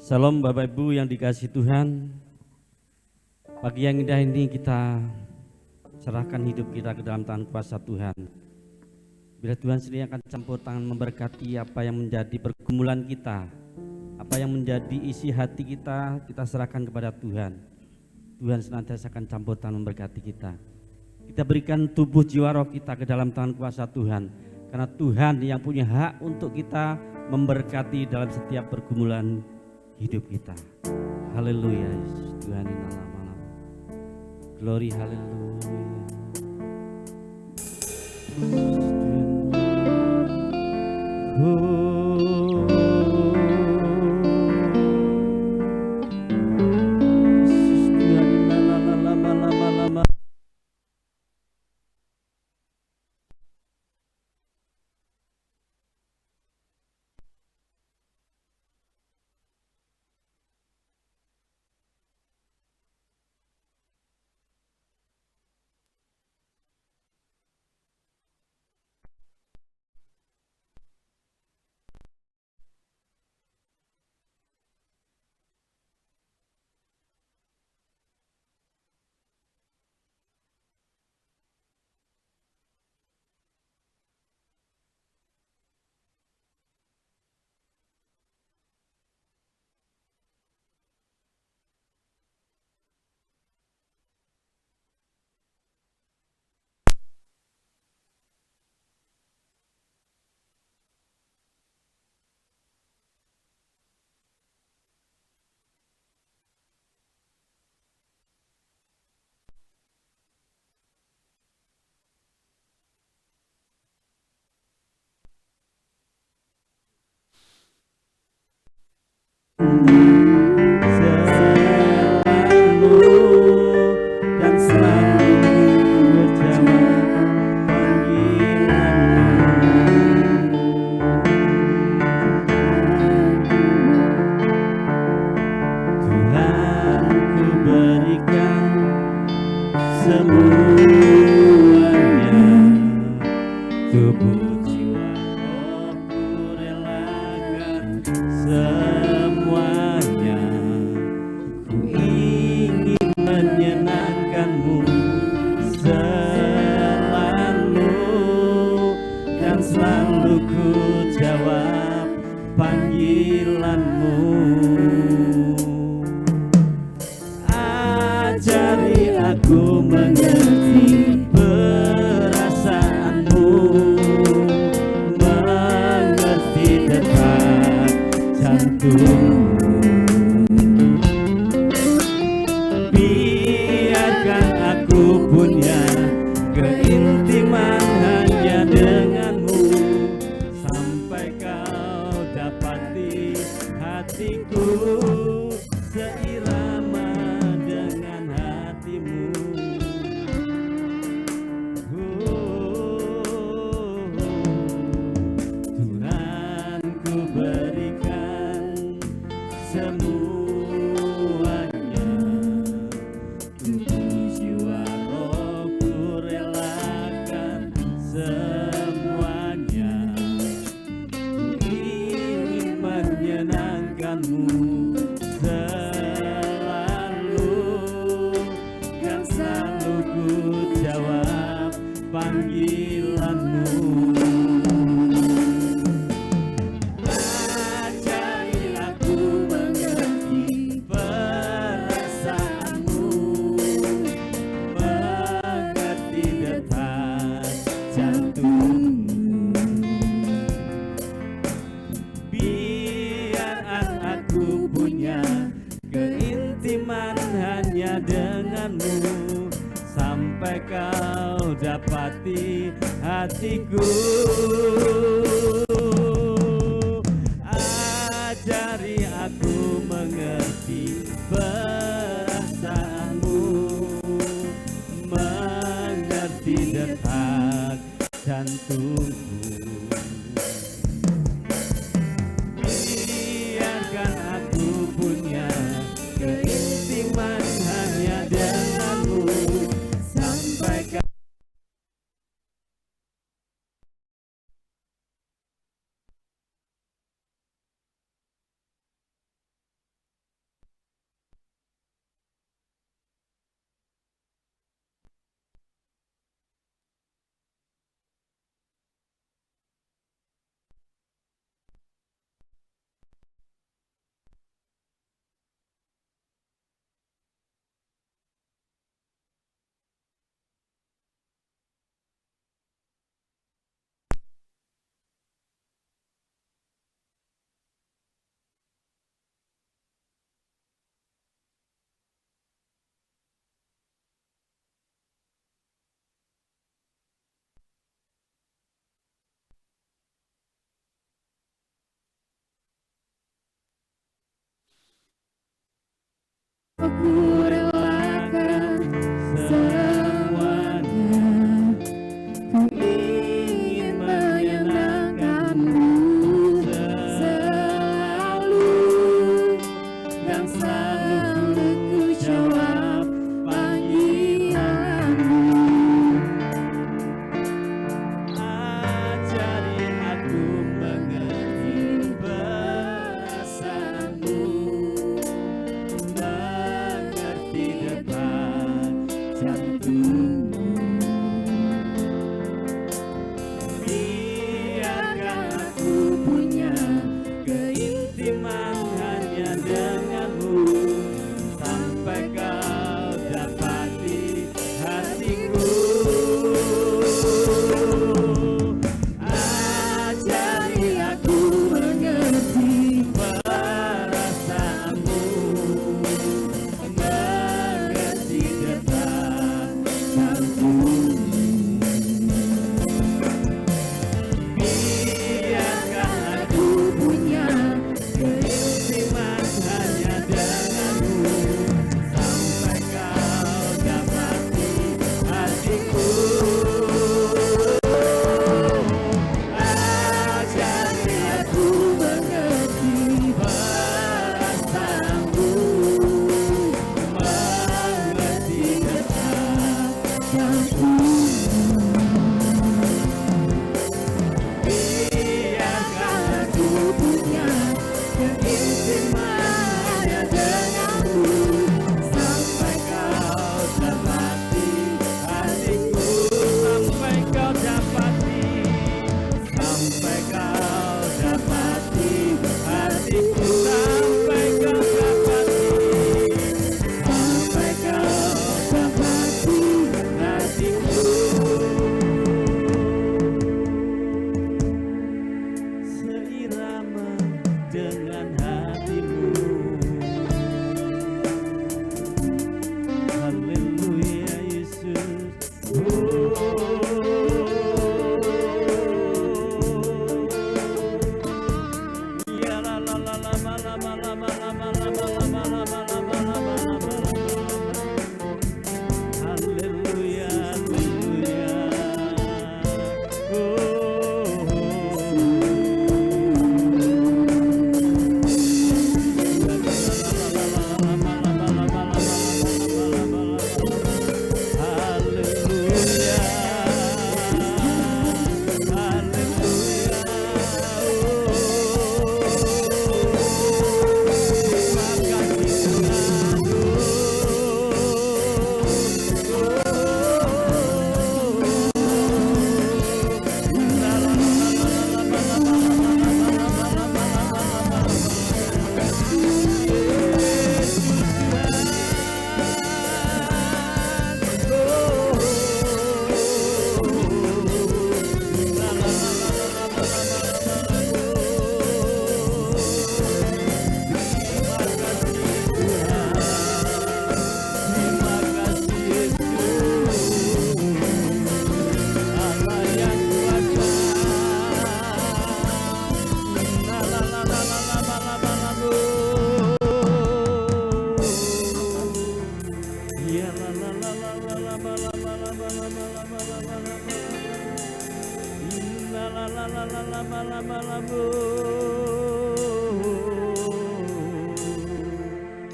Salam Bapak Ibu yang dikasihi Tuhan. Pagi yang indah ini kita serahkan hidup kita ke dalam tangan kuasa Tuhan. Bila Tuhan sendiri akan campur tangan memberkati apa yang menjadi pergumulan kita, apa yang menjadi isi hati kita, kita serahkan kepada Tuhan. Tuhan senantiasa akan campur tangan memberkati kita. Kita berikan tubuh jiwa roh kita ke dalam tangan kuasa Tuhan, karena Tuhan yang punya hak untuk kita memberkati dalam setiap pergumulan hidup kita. Haleluya, Tuhan ini nama-nama. Glory, haleluya.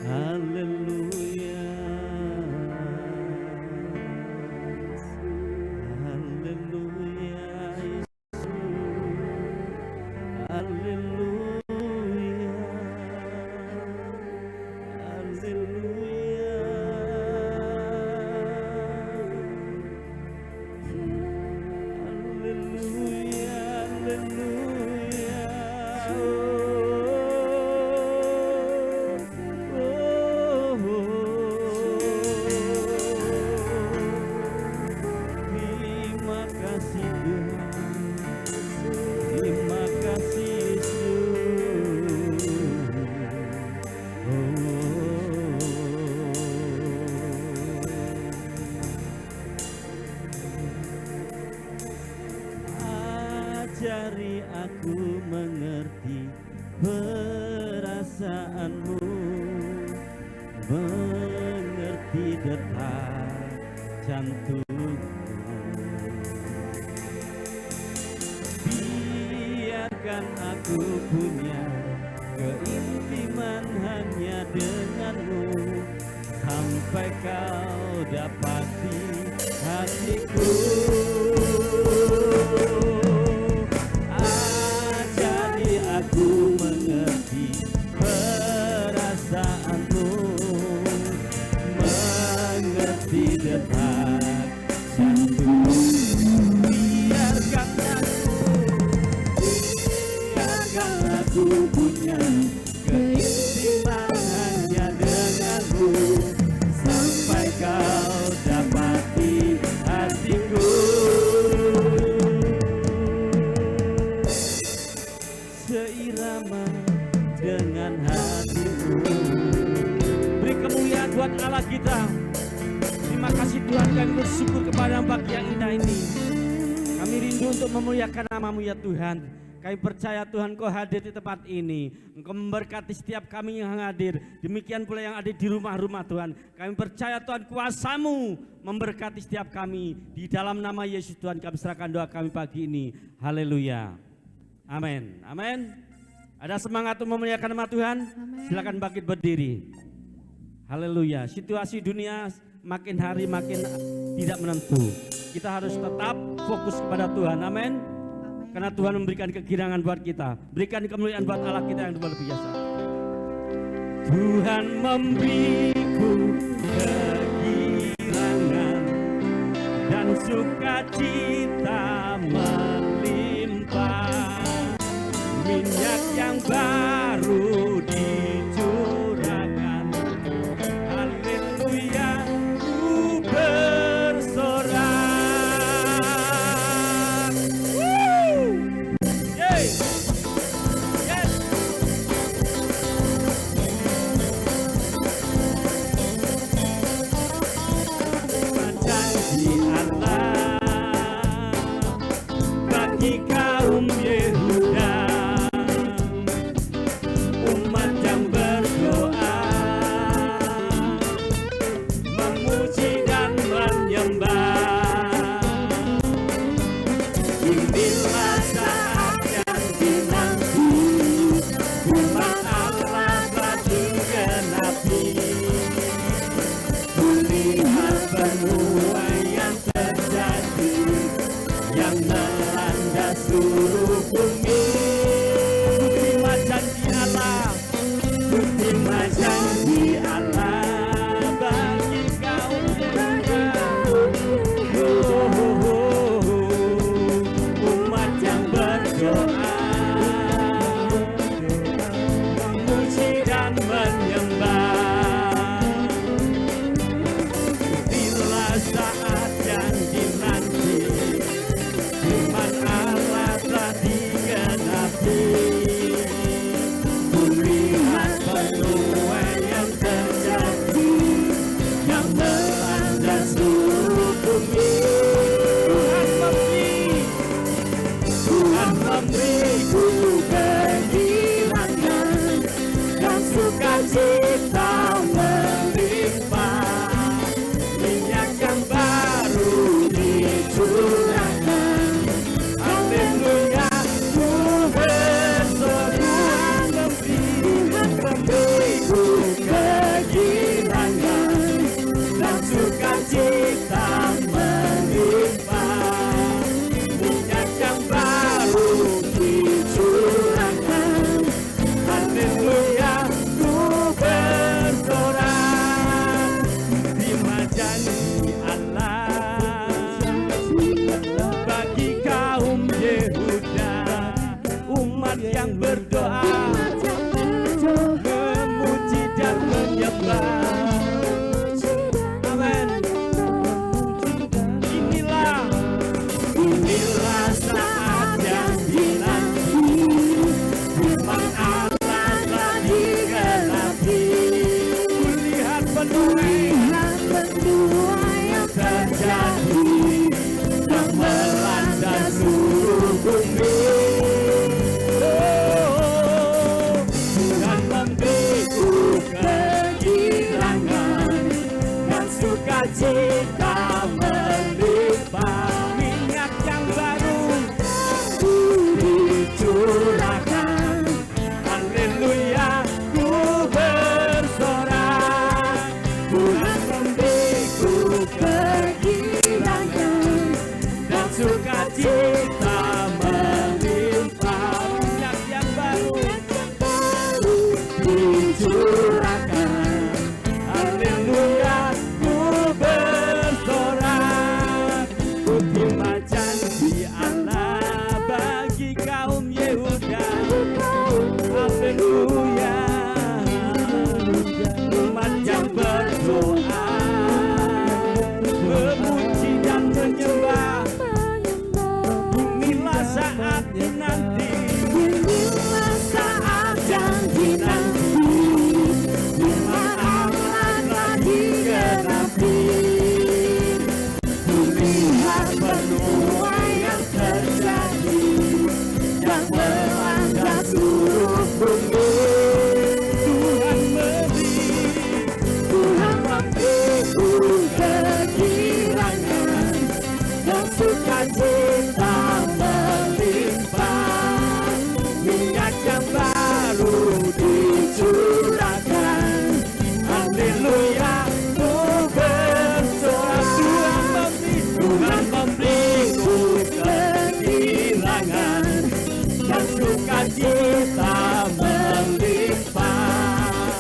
Haleluya, haleluya, haleluya, terima kasih Yesus. Ajari aku mengerti perasaanmu, mengerti detak jantungmu. Biarkan aku punya keintiman hanya denganmu, sampai kau dapati hatiku. Ajari aku mengerti perasaanmu, mengerti detak jantungmu. Biarkan aku punya keintiman hanya denganmu, sampai kau dapati hatiku. Seirama dengan hatimu. Beri kemuliaan buat Allah kita. Terima kasih Tuhan, kami bersyukur kepada pagi yang indah ini. Kami rindu untuk memuliakan nama-Mu ya Tuhan. Kami percaya Tuhan Kau hadir di tempat ini. Engkau memberkati setiap kami yang hadir. Demikian pula yang ada di rumah-rumah Tuhan. Kami percaya Tuhan kuasa-Mu memberkati setiap kami. Di dalam nama Yesus Tuhan kami serahkan doa kami pagi ini. Haleluya. Amin. Amin. Ada semangat untuk memuliakan nama Tuhan? Amen. Silakan bangkit berdiri. Haleluya. Situasi dunia makin hari makin tidak menentu. Kita harus tetap fokus kepada Tuhan. Amin. Karena Tuhan memberikan kegirangan buat kita. Berikan kemuliaan buat Allah kita yang luar biasa. Tuhan memberiku kegirangan dan sukacita melimpah. Minyak yang baru dicurahkan. Haleluya, ku bersorak. Bagi kaum Yehuda Umat yang berdoa, memuji dan menyembah. Amin. Inilah saat yang dinanti, firman Allah telah digenapi. Kulihat penuai yang terjadi yang melanda seluruh bumi. Tuhan memberiku kegirangan dan sukacita melimpah. Minyak yang baru dicurahkan, haleluya, ku bersorak. Tuhan memberiku kegirangan dan sukacita melimpah. Minyak yang baru dicurahkan, haleluya, ku bersorak. Terima janji Allah bagi kaum Yehuda, haleluya. Umat yang berdoa, memuji dan menyembah. Inilah saat dinanti, inilah saat yang dinanti, firman Allah telah digenapi. Kulihat penuai yang terjadi yang melanda seluruh bumi. Tuhan memberiku kegirangan dan sukacita melimpah. Minyak yang baru dicurahkan, haleluya, ku bersorak. Tuhan memberiku kegirangan dan sukacita melimpah.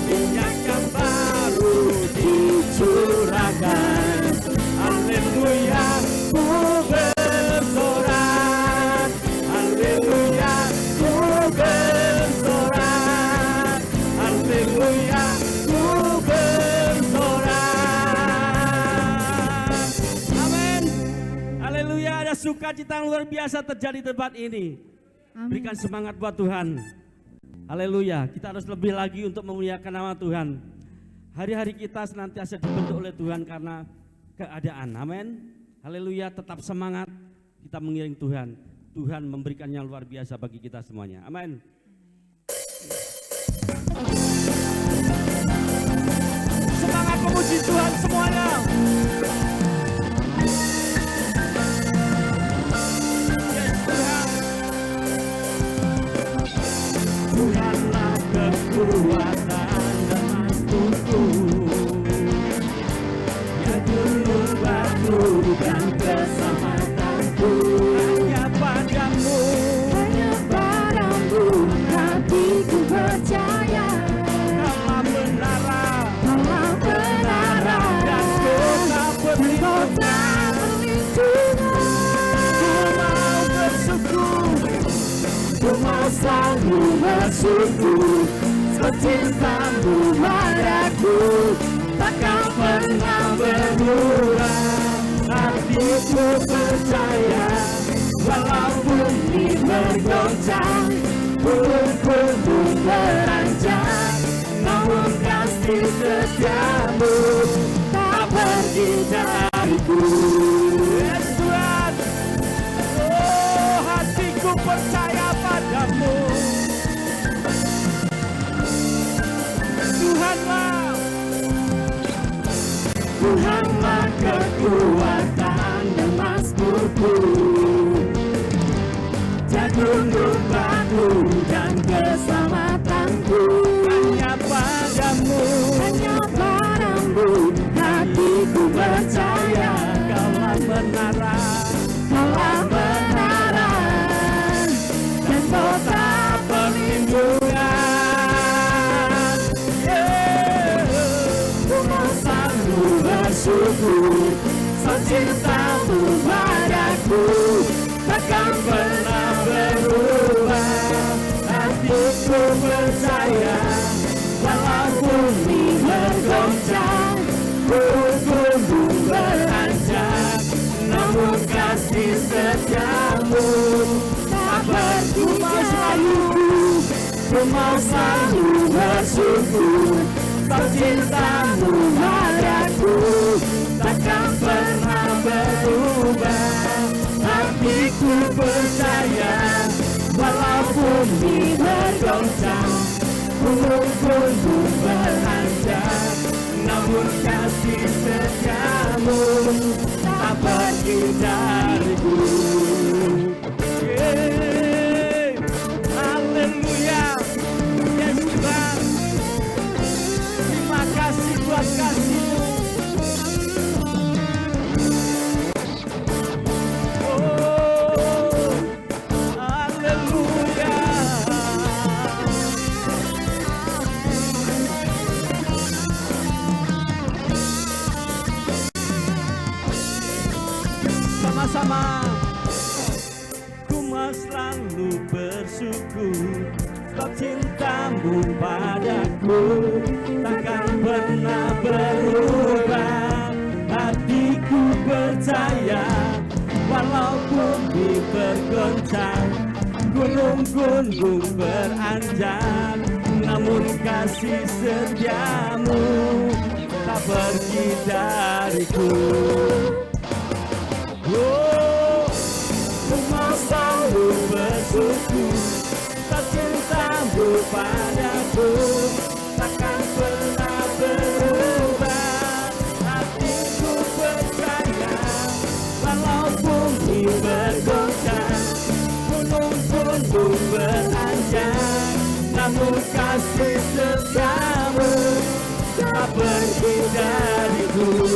Minyak yang baru dicurahkan, haleluya, ku bersorak. Haleluya, ku bersorak. Haleluya, ku bersorak. Amin. Haleluya, ada sukacita yang luar biasa terjadi di tempat ini. Berikan semangat buat Tuhan. Haleluya, kita harus lebih lagi untuk memuliakan nama Tuhan. Hari-hari kita senantiasa dibentuk oleh Tuhan karena keadaan. Amin. Haleluya, tetap semangat. Kita mengiring Tuhan. Tuhan memberikan yang luar biasa bagi kita semuanya. Amin. Semangat memuji Tuhan semuanya. Tuhanlah kekuatan dan mantuku, ya gunung batu dan keselamatanku. Hanya padamu hatiku percaya. Kaulah menara dan kota perlindungan. Ku mau bersyukur, ku mau selalu bersyukur. Cintamu padaku takkan pernah berkurang. Hatiku percaya, walaupun ini bergoncang, gunung beranjak, namun kasih setiamu tak pergi dariku. Yes, Tuhan. Oh, hatiku percaya padamu. Tuhanlah kekuatan dan mazmurku, gunung batu dan keselamatanku. Hanya padamu hatiku percaya. Kaulah menara dan kota perlindungan. Ku mau selalu bersyukur, cintamu padaku takkan pernah berubah. ku percaya, walau bumi bergoncang, gunung beranjak, namun kasih setiamu tak berhenti. Ku mau selalu bersyukur, sebab cintamu padaku takkan pernah berubah. Hatiku percaya, walau bumi bergoncang, gunung beranjak, namun kasih setiamu tak pergi dariku. Haleluya, Yesus Tuhan, terima kasih buat kasih-Mu. Sama-sama. Ku mau selalu bersyukur, sebab cintamu padaku takkan pernah berubah. Hatiku percaya, walau bumi bergoncang, gunung beranjak, namun kasih setiamu tak pergi dariku. Ku mau selalu bersyukur, sebab cintamu padaku takkan pernah berubah. Hatiku percaya, walau bumi bergoncang, gunung beranjak, namun kasih setiamu tak pergi dariku.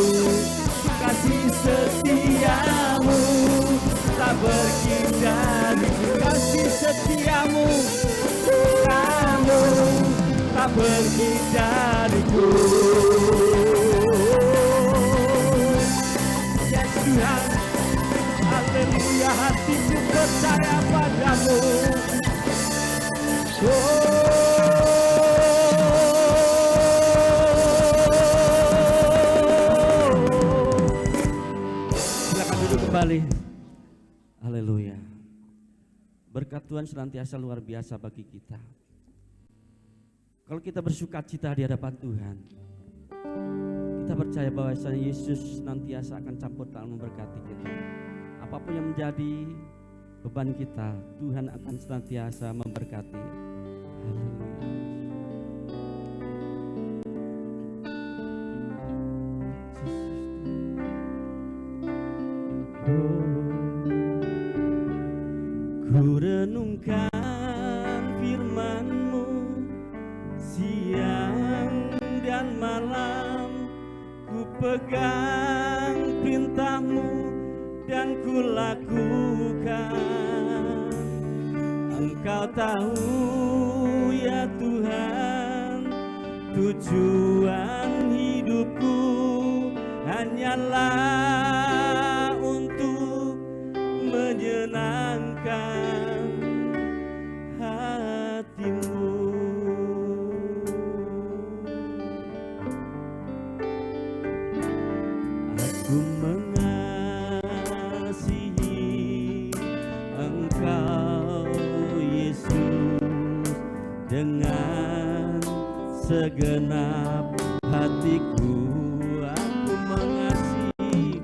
Kasih setiamu tak pergi dariku, kasih setiamu kamu tak pergi dariku. Ya Tuhan, haleluya, hatiku percaya padamu. Kembali. Haleluya. Berkat Tuhan senantiasa luar biasa bagi kita. Kalau kita bersuka cita di hadapan Tuhan, kita percaya bahwa Yesus senantiasa akan campur tangan memberkati kita. Apapun yang menjadi beban kita, Tuhan akan senantiasa memberkati. Haleluya. Ku renungkan firman-Mu siang dan malam, ku pegang perintah-Mu dan ku lakukan. Engkau tahu ya Tuhan, tujuan hidupku hanyalah untuk menyenangkan hati-Mu. Aku mengasihi Engkau Yesus dengan segenap hatiku. Aku mengasihi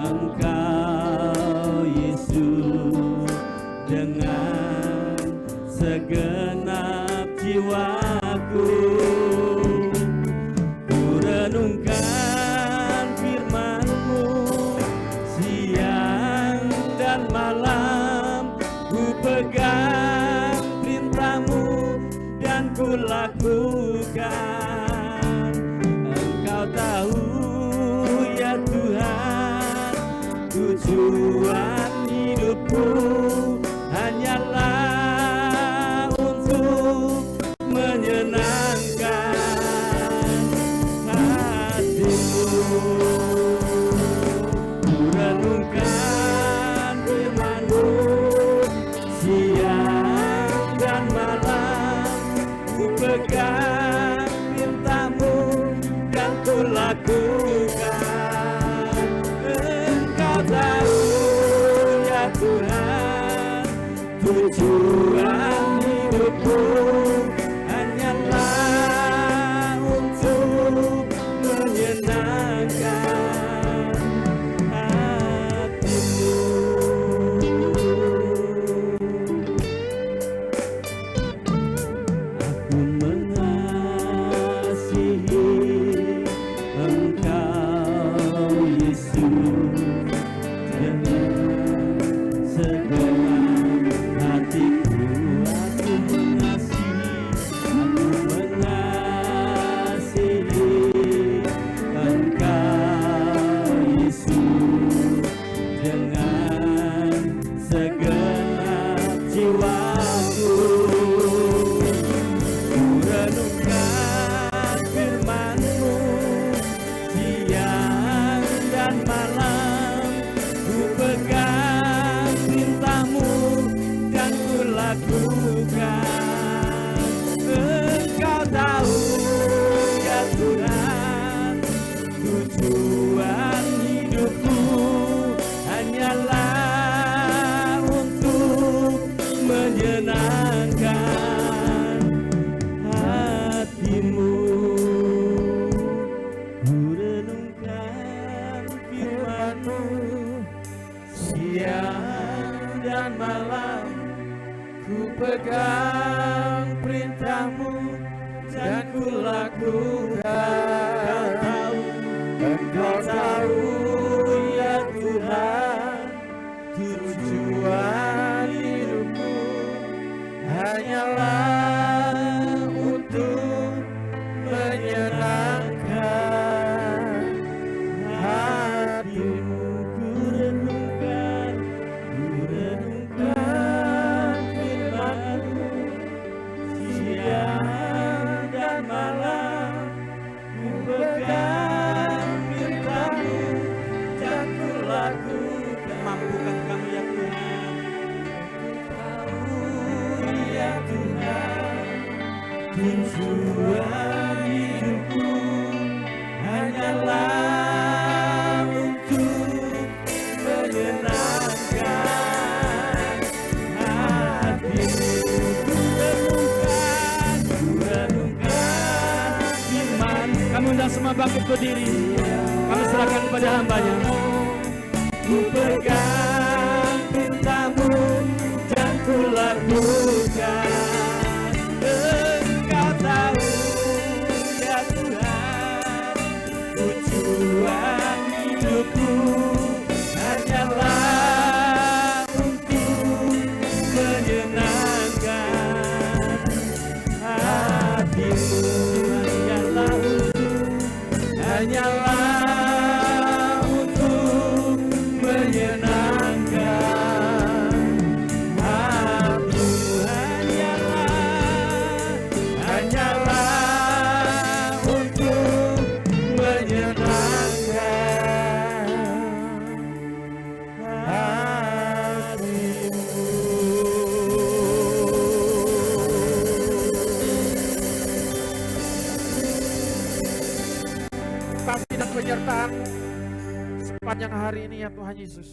Engkau Yesus dengan segenap jiwaku. Ku renungkan firman-Mu siang dan malam, ku pegang perintah-Mu dan ku lakukan. Engkau tahu ya Tuhan, tujuan hidupku hanyalah untuk menyenangkan hati-Mu. Ku renungkan firman-Mu Tujuan hidupku hanyalah untuk menyenangkan hatimu. Aku mengasihi Engkau Yesus dengan segenap hatiku. Aku mengasihi Engkau Yesus dengan segenap jiwaku. Ku renungkan firman-Mu siang dan malam, ku pegang perintah-Mu dan ku lakukan. Engkau tahu ya Tuhan, tujuan hidupku hanyalah untuk menyenangkan hatimu. Ku renungkan firman-Mu siang dan malam, ku pegang perintah-Mu dan ku lakukan. Engkau tahu ya Tuhan, tujuan hidupku hanyalah untuk menyenangkan hatimu. Ku renungkan firman-Mu siang dan malam, ku pegang perintah-Mu dan ku lakukan. Mampukan kami ya Tuhan, tahu ya Tuhan, tujuan hidupku hanyalah untuk menyenangkan hatimu. Ku renungkan firman. Kami undang semua bangkit berdiri, kami serahkan kepada hamba-Nya. Ku pegang perintah-Mu dan ku lakukan. Engkau tahu ya Tuhan, tujuan hidupku hanyalah untuk menyenangkan hatimu. Hanyalah untuk menyenangkan hatimu. Hanyalah untuk menyenangkan hatimu. Kasih dan penyertaan sepanjang hari ini ya Tuhan Yesus,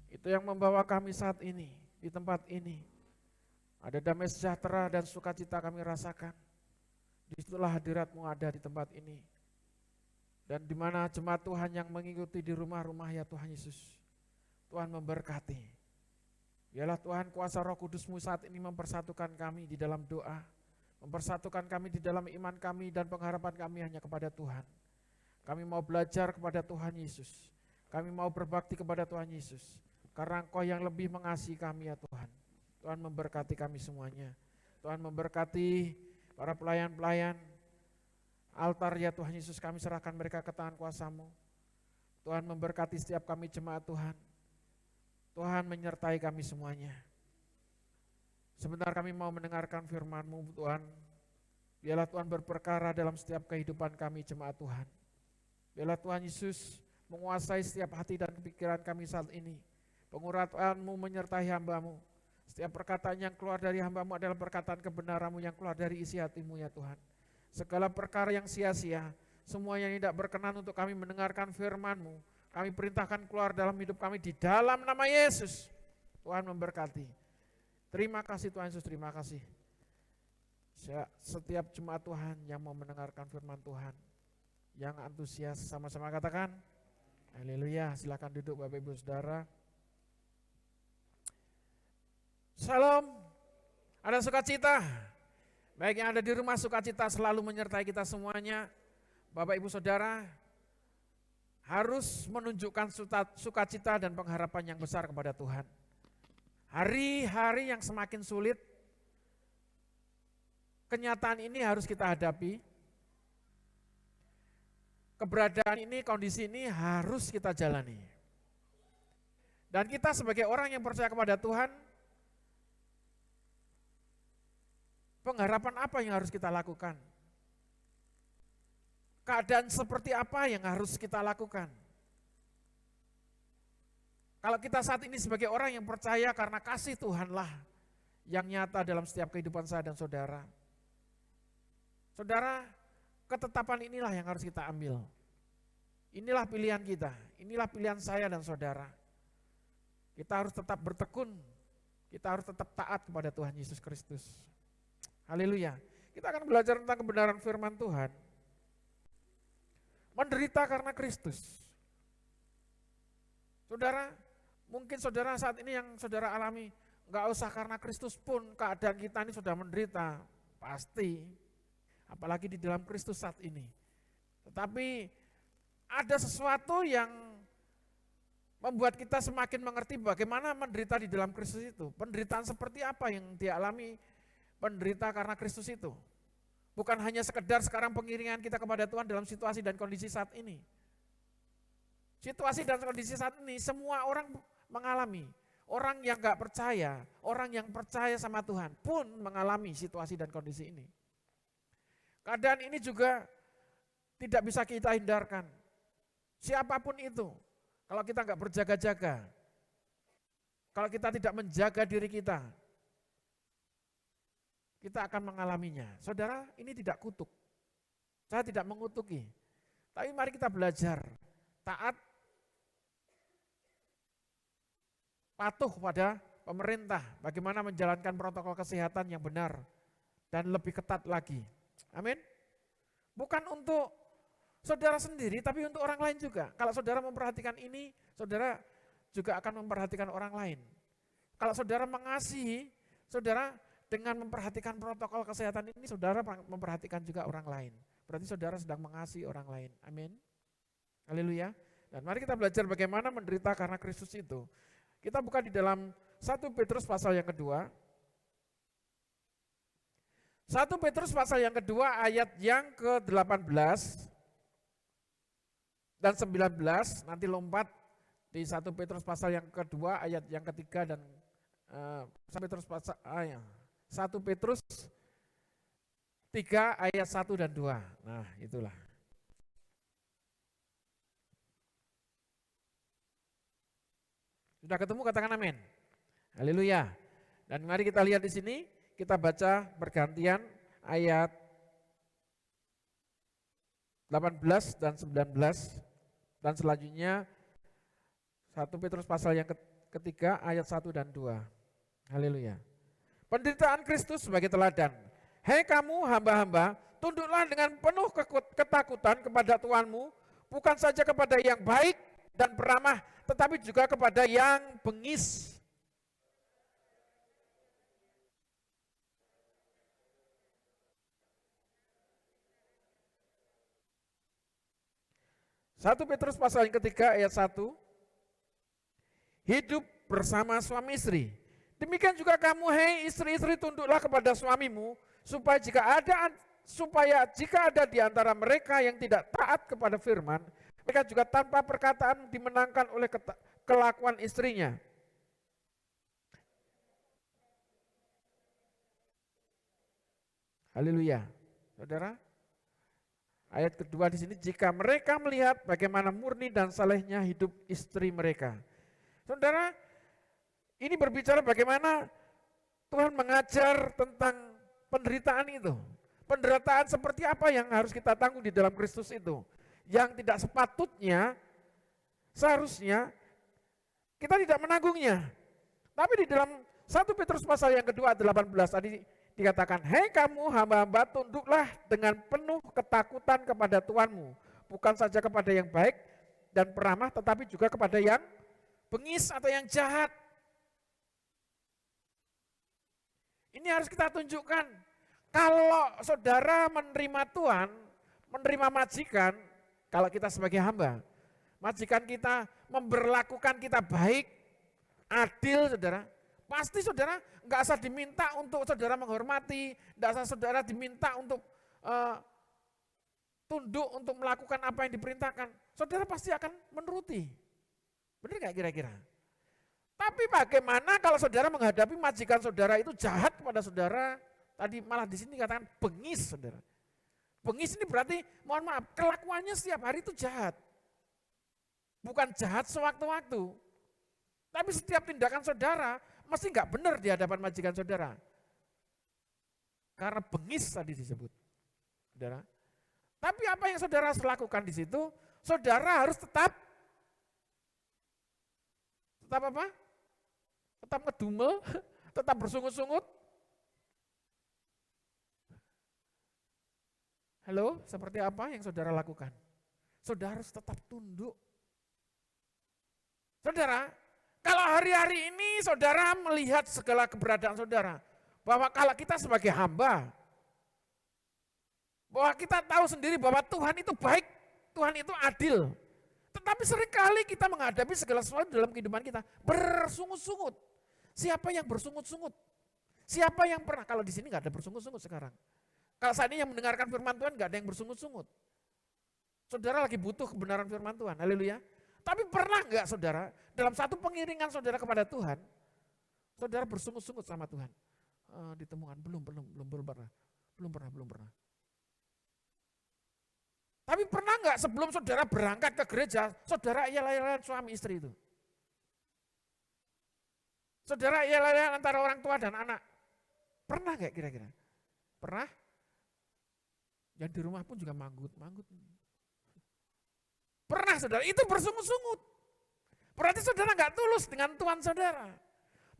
itu yang membawa kami saat ini di tempat ini. Ada damai sejahtera dan sukacita kami rasakan. Disitulah hadirat-Mu ada di tempat ini. Dan di mana jemaat Tuhan yang mengikuti di rumah-rumah ya Tuhan Yesus, Tuhan memberkati. Biarlah Tuhan kuasa Roh Kudus-Mu saat ini mempersatukan kami di dalam doa, mempersatukan kami di dalam iman kami dan pengharapan kami hanya kepada Tuhan. Kami mau belajar kepada Tuhan Yesus. Kami mau berbakti kepada Tuhan Yesus. Karena Engkau yang lebih mengasihi kami ya Tuhan. Tuhan memberkati kami semuanya. Tuhan memberkati para pelayan-pelayan altar ya Tuhan Yesus, kami serahkan mereka ke tangan kuasa-Mu. Tuhan memberkati setiap kami jemaat Tuhan. Tuhan menyertai kami semuanya. Sebentar kami mau mendengarkan firman-Mu Tuhan. Biarlah Tuhan berperkara dalam setiap kehidupan kami jemaat Tuhan. Biarlah Tuhan Yesus menguasai setiap hati dan pikiran kami saat ini. Pengurapan-Mu menyertai hamba-Mu. Setiap perkataan yang keluar dari hamba-Mu adalah perkataan kebenaran-Mu yang keluar dari isi hati-Mu ya Tuhan. Segala perkara yang sia-sia, semua yang tidak berkenan untuk kami mendengarkan firman-Mu, kami perintahkan keluar dalam hidup kami di dalam nama Yesus. Tuhan memberkati. Terima kasih Tuhan Yesus, terima kasih. Setiap jemaat Tuhan yang mau mendengarkan firman Tuhan, yang antusias, sama-sama katakan, haleluya. Silakan duduk Bapak Ibu Saudara. Salam, ada sukacita. Baik yang ada di rumah, sukacita selalu menyertai kita semuanya. Bapak Ibu Saudara harus menunjukkan sukacita dan pengharapan yang besar kepada Tuhan. Hari-hari yang semakin sulit, kenyataan ini harus kita hadapi. Keberadaan ini, kondisi ini harus kita jalani. Dan kita sebagai orang yang percaya kepada Tuhan, pengharapan apa yang harus kita lakukan? Keadaan seperti apa yang harus kita lakukan? Kalau kita saat ini sebagai orang yang percaya karena kasih Tuhanlah yang nyata dalam setiap kehidupan saya dan saudara. Saudara, ketetapan inilah yang harus kita ambil. Inilah pilihan kita, inilah pilihan saya dan saudara. Kita harus tetap bertekun, kita harus tetap taat kepada Tuhan Yesus Kristus. Haleluya. Kita akan belajar tentang kebenaran firman Tuhan. Menderita karena Kristus. Saudara, mungkin saudara saat ini yang saudara alami, enggak usah karena Kristus pun keadaan kita ini sudah menderita, pasti. Apalagi di dalam Kristus saat ini. Tetapi ada sesuatu yang membuat kita semakin mengerti bagaimana menderita di dalam Kristus itu. Penderitaan seperti apa yang dialami penderita karena Kristus itu. Bukan hanya sekedar sekarang pengiringan kita kepada Tuhan dalam situasi dan kondisi saat ini. Situasi dan kondisi saat ini semua orang mengalami. Orang yang gak percaya, orang yang percaya sama Tuhan pun mengalami situasi dan kondisi ini. Keadaan ini juga tidak bisa kita hindarkan. Siapapun itu, kalau kita nggak berjaga-jaga, kalau kita tidak menjaga diri kita akan mengalaminya. Saudara, ini tidak kutuk. Saya tidak mengutuki. Tapi mari kita belajar taat, patuh pada pemerintah, bagaimana menjalankan protokol kesehatan yang benar dan lebih ketat lagi. Amin. Bukan untuk saudara sendiri, tapi untuk orang lain juga. Kalau saudara memperhatikan ini, saudara juga akan memperhatikan orang lain. Kalau saudara mengasihi, saudara dengan memperhatikan protokol kesehatan ini, saudara memperhatikan juga orang lain. Berarti saudara sedang mengasihi orang lain. Amin. Haleluya. Dan mari kita belajar bagaimana menderita karena Kristus itu. Kita buka di dalam 1 Petrus pasal yang kedua. 1 Petrus pasal yang kedua ayat yang ke-18 dan 19, nanti lompat di 1 Petrus pasal yang kedua ayat yang ketiga dan 1 Petrus 3 ayat 1 dan 2. Nah, itulah. Sudah ketemu, katakan amin. Haleluya. Dan mari kita lihat di sini. Kita baca bergantian ayat 18 dan 19 dan selanjutnya 1 Petrus pasal yang ketiga ayat 1 dan 2. Haleluya. Penderitaan Kristus sebagai teladan. Hei kamu hamba-hamba, tunduklah dengan penuh ketakutan kepada Tuhanmu, bukan saja kepada yang baik dan beramah, tetapi juga kepada yang bengis. 1 Petrus pasal yang ketiga ayat 1. Hidup bersama suami istri. Demikian juga kamu, hei istri-istri, tunduklah kepada suamimu, supaya jika ada di antara mereka yang tidak taat kepada firman, mereka juga tanpa perkataan dimenangkan oleh kelakuan istrinya. Haleluya. Saudara, ayat kedua di sini, jika mereka melihat bagaimana murni dan salehnya hidup istri mereka. Saudara, ini berbicara bagaimana Tuhan mengajar tentang penderitaan itu. Penderitaan seperti apa yang harus kita tanggung di dalam Kristus itu. Yang tidak sepatutnya, seharusnya kita tidak menanggungnya. Tapi di dalam 1 1 Petrus pasal yang kedua 18 tadi dikatakan, hei kamu hamba-hamba, tunduklah dengan penuh ketakutan kepada Tuhanmu, bukan saja kepada yang baik dan peramah, tetapi juga kepada yang bengis atau yang jahat. Ini harus kita tunjukkan. Kalau saudara menerima Tuhan, menerima majikan, kalau kita sebagai hamba, majikan kita memberlakukan kita baik, adil, saudara, pasti saudara nggak usah diminta untuk saudara menghormati, nggak usah saudara diminta untuk tunduk untuk melakukan apa yang diperintahkan. Saudara pasti akan menuruti. Benar nggak kira-kira? Tapi bagaimana kalau saudara menghadapi majikan saudara itu jahat kepada saudara? Tadi malah di sini katakan bengis, saudara. Bengis ini berarti, mohon maaf, kelakuannya setiap hari itu jahat. Bukan jahat sewaktu-waktu. Tapi setiap tindakan saudara mesti nggak benar di hadapan majikan saudara. Karena bengis tadi disebut. Saudara. Tapi apa yang saudara harus lakukan di situ? Saudara harus tetap apa? Tetap ngedumel, tetap bersungut-sungut. Halo, seperti apa yang saudara lakukan? Saudara harus tetap tunduk. Saudara, kalau hari-hari ini saudara melihat segala keberadaan saudara, bahwa kalau kita sebagai hamba, bahwa kita tahu sendiri bahwa Tuhan itu baik, Tuhan itu adil. Tetapi seringkali kita menghadapi segala sesuatu dalam kehidupan kita bersungut-sungut. Siapa yang bersungut-sungut? Siapa yang pernah, kalau di sini nggak ada bersungut-sungut sekarang. Kalau saat ini yang mendengarkan firman Tuhan nggak ada yang bersungut-sungut. Saudara lagi butuh kebenaran firman Tuhan, haleluya. Tapi pernah nggak saudara, dalam satu pengiringan saudara kepada Tuhan, saudara bersungut-sungut sama Tuhan? Ditemukan, belum pernah. Tapi pernah nggak sebelum saudara berangkat ke gereja, saudara ialah suami istri itu? Saudara ialah antara orang tua dan anak. Pernah nggak kira-kira? Pernah? Yang di rumah pun juga manggut. Pernah saudara, itu bersungut-sungut. Berarti saudara nggak tulus dengan Tuhan saudara.